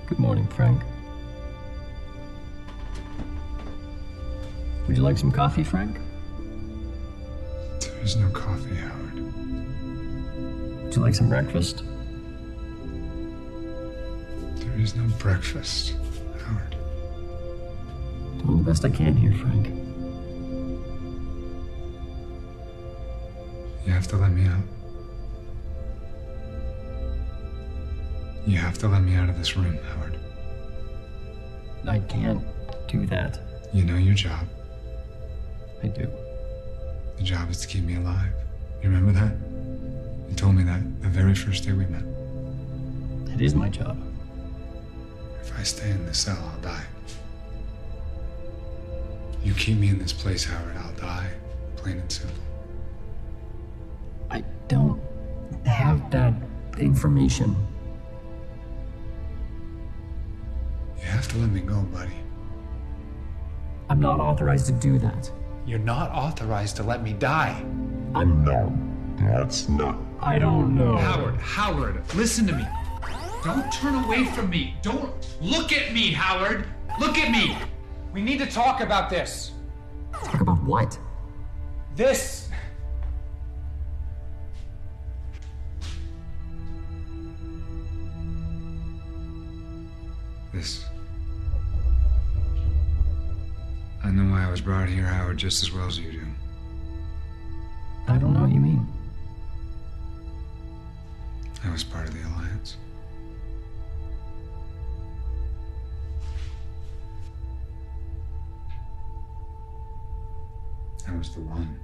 Good morning, Frank. Would you like some coffee, Frank? There is no coffee, Howard. Would you like some breakfast? There is no breakfast, Howard. Doing the best I can here, Frank. You have to let me out. You have to let me out of this room, Howard. I can't do that. You know your job. I do. The job is to keep me alive. You remember that? You told me that the very first day we met. It is my job. If I stay in this cell, I'll die. You keep me in this place, Howard, I'll die. Plain and simple. I don't have that information. You have to let me go, buddy. I'm not authorized to do that. You're not authorized to let me die. I'm no. That's not. I don't know. Howard, listen to me. Don't turn away from me. Don't look at me, Howard. Look at me. We need to talk about this. Talk about what? This. This. I know why I was brought here, Howard, just as well as you do. I don't know what you mean. I was part of the Alliance. I was the one.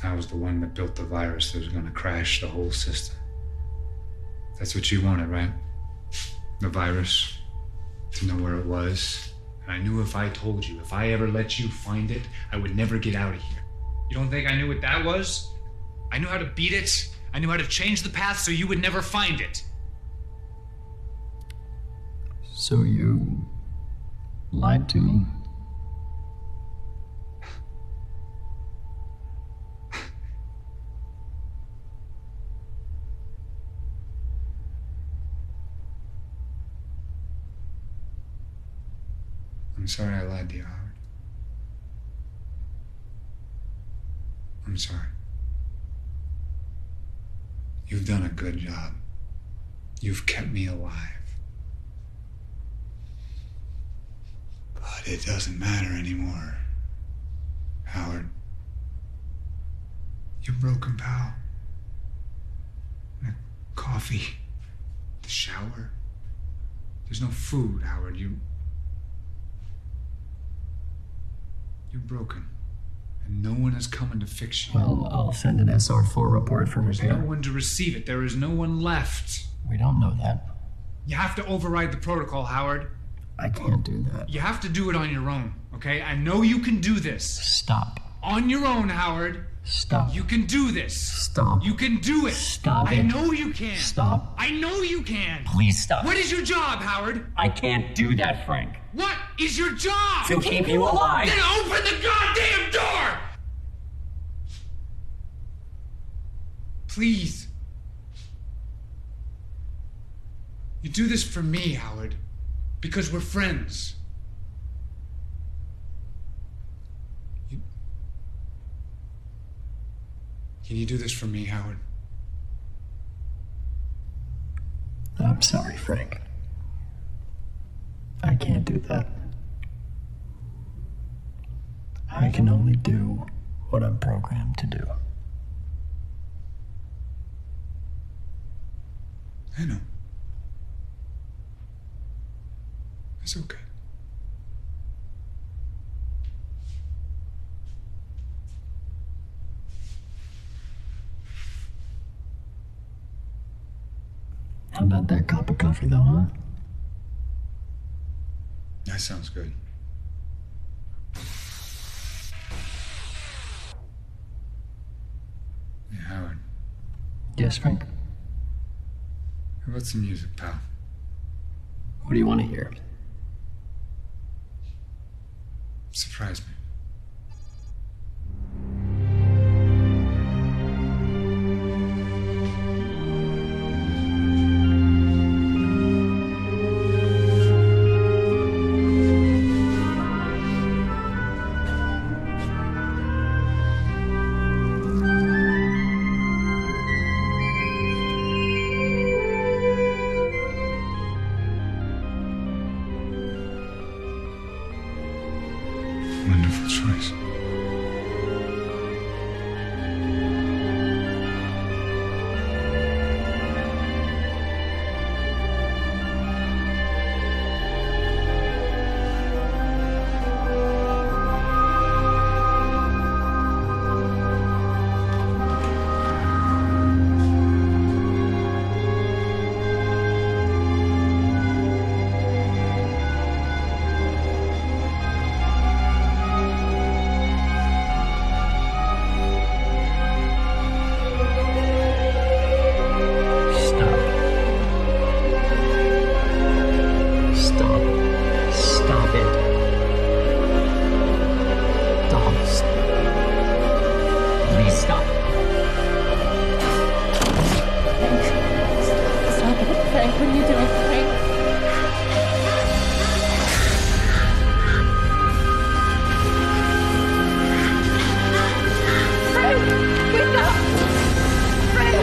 I was the one that built the virus that was going to crash the whole system. That's what you wanted, right? The virus, to know where it was. And I knew if I told you, if I ever let you find it, I would never get out of here. You don't think I knew what that was? I knew how to beat it. I knew how to change the path so you would never find it. So you lied to me? I'm sorry I lied to you, Howard. I'm sorry. You've done a good job. You've kept me alive. But it doesn't matter anymore, Howard. You're broken, pal. The coffee, the shower. There's no food, Howard. You're broken. And no one is coming to fix you. Well, I'll send an SR4 report for There's repair. no one to receive it. There is no one left. We don't know that. You have to override the protocol, Howard. I can't do that. You have to do it on your own, okay? I know you can do this. Stop. On your own, Howard. Stop. You can do this. Stop. You can do it. Stop I it. know you can. Stop. I know you can. Please stop. What is your job, Howard? I can't do that, Frank. What is your job? To keep you alive. Then open the goddamn door! Please. You do this for me, Howard. Because we're friends. Can you do this for me, Howard? I'm sorry, Frank. I can't do that. I can only do what I'm programmed to do. I know. It's okay. How about that cup of coffee, though, huh? That sounds good. Hey, Howard. Yes, Frank. How about some music, pal? What do you want to hear? Surprise me. Wonderful choice. Stop it. Don't. Please stop. Stop it, Frank. What are you doing, Frank? Frank, wake up! Frank!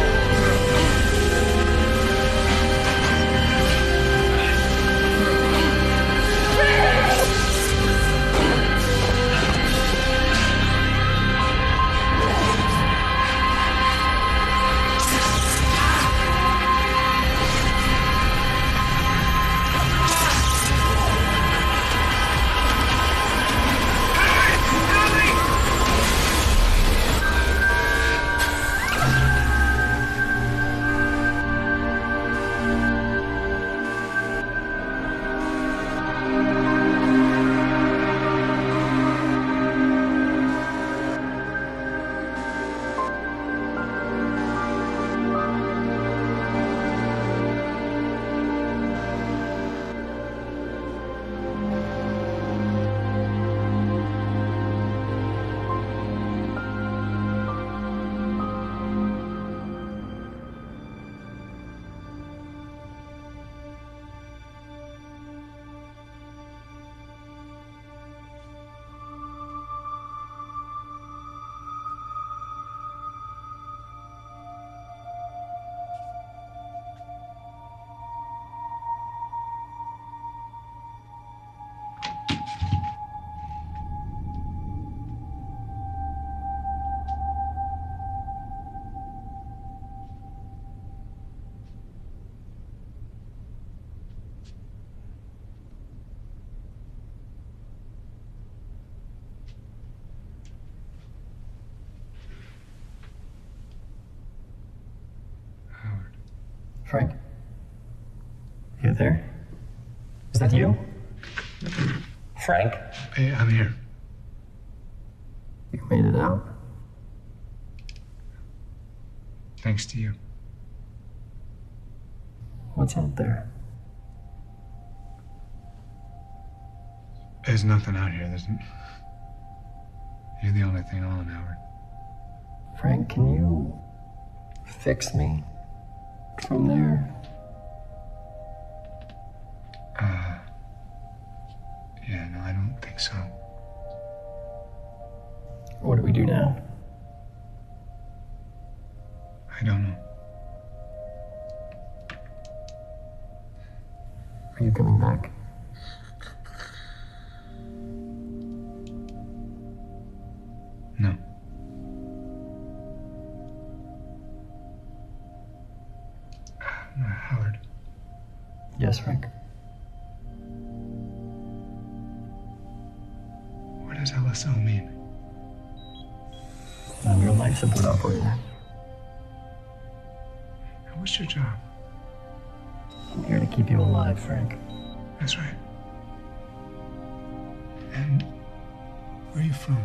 Howard. Frank? You there? Is that you? Frank? Hey, I'm here. You made it out. Thanks to you. What's out there? There's nothing out here. You're the only thing on, Howard. Frank, can you fix me from there? Yeah, no, I don't think so. What do we do now? I don't know. Are you coming back? No. Howard. Yes, Frank. What does LSO mean? I'm your life support operator. And what's your job? I'm here to keep you alive, Frank. That's right. And where are you from?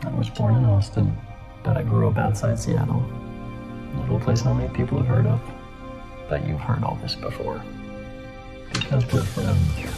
I was born in Austin, but I grew up outside Seattle. A little place not many people have heard of. But you've heard all this before. Because we're friends.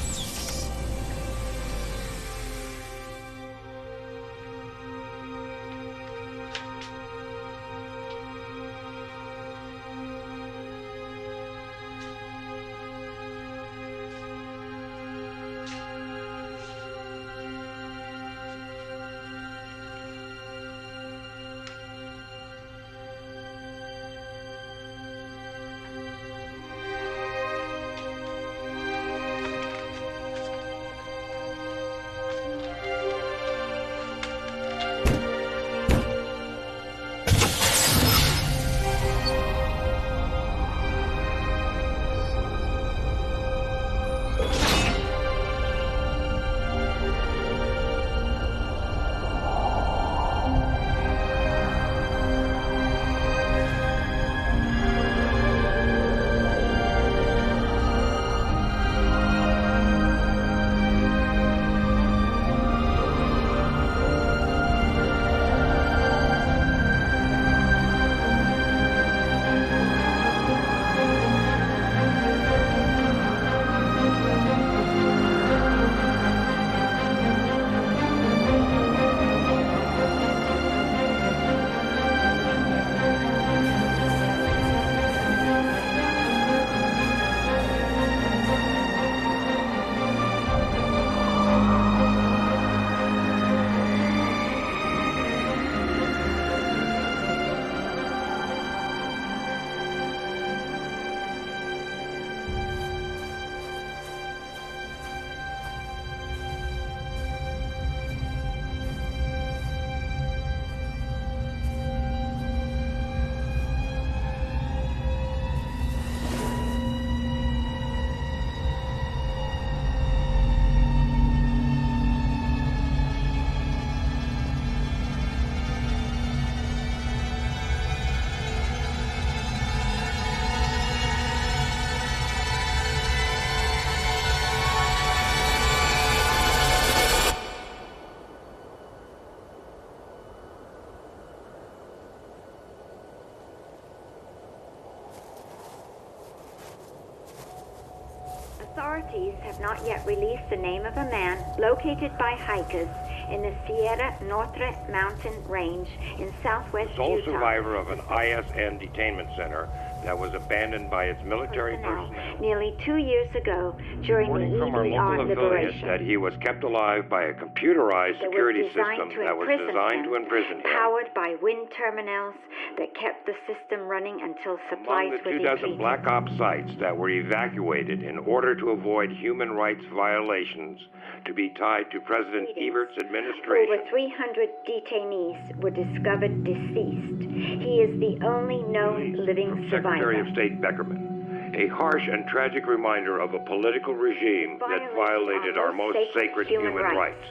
Authorities have not yet released the name of a man located by hikers in the Sierra Norte mountain range in southwest Sole Utah. survivor of an ISN detainment center that was abandoned by its military personnel. Nearly 2 years ago, during the Reporting from our EDR local affiliate liberation, that he was kept alive by a computerized that was security designed system to that was imprison designed him, to imprison him. powered by wind terminals that kept the system running until supplies Among the were 24 depleted. Black Ops sites that were evacuated in order to avoid human rights violations to be tied to President Evert's administration. Over 300 detainees were discovered deceased. He is the only known living Secretary survivor. of State Beckerman, a harsh and tragic reminder of a political regime that violated our most sacred human rights.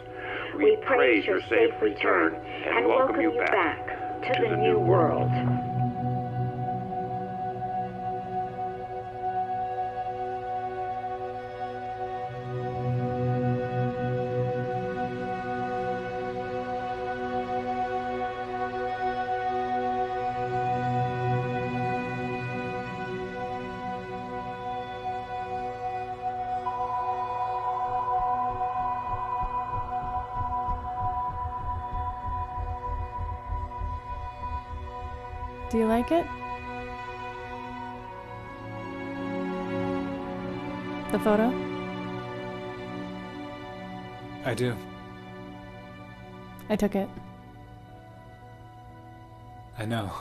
We praise your safe return and welcome you back to the new world. Do you like it? The photo? I do. I took it. I know.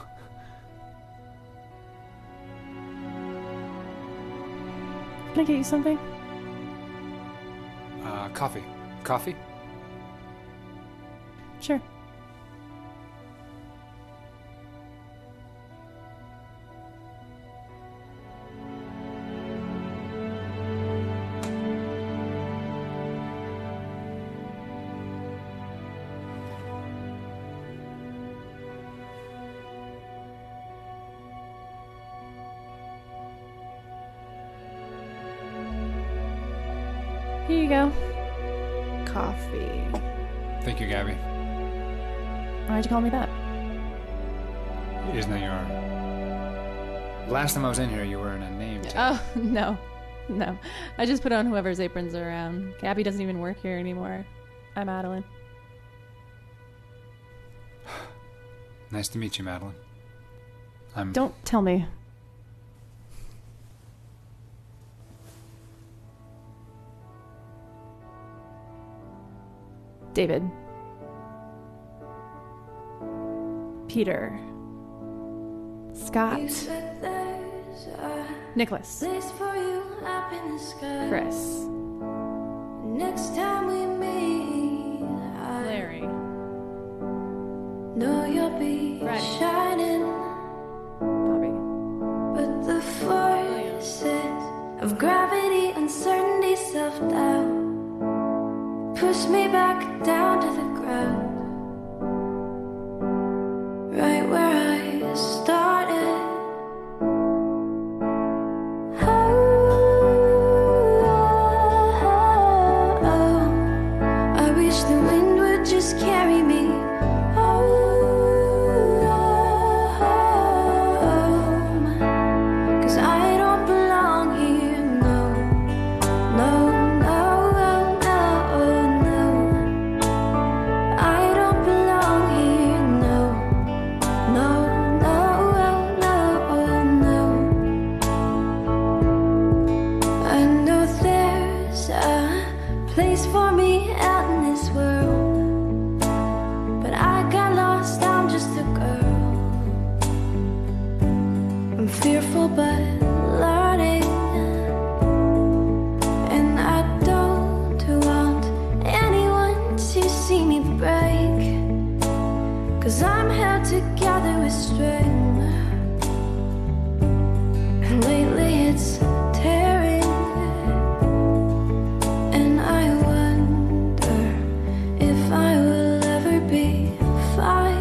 Can I get you something? Coffee. Coffee? Sure. Here you go. Coffee. Thank you, Gabby. Why'd you call me that? Isn't that your... Last time I was in here, you were in a name tag. Oh, no. No. I just put on whoever's aprons are around. Gabby doesn't even work here anymore. I'm Madeline. Nice to meet you, Madeline. Don't tell me. David. Peter. Scott. Nicholas. Chris. Next time we meet, Larry. know you'll be Friday. shining, Bobby. but the forces of gravity, uncertainty, self-doubt push me back down to the ground, right where I started. I wish the wind would just carry me home, 'cause I don't belong here, no, no, no, no, no. I don't belong here, no, no, no, no, no. I know there's a place for me out in this world, but I got lost, I'm just a girl. I'm fearful but learning, and I don't want anyone to see me break, 'cause I'm held together with string, and lately it's tearing. And I wonder if I will ever be fine.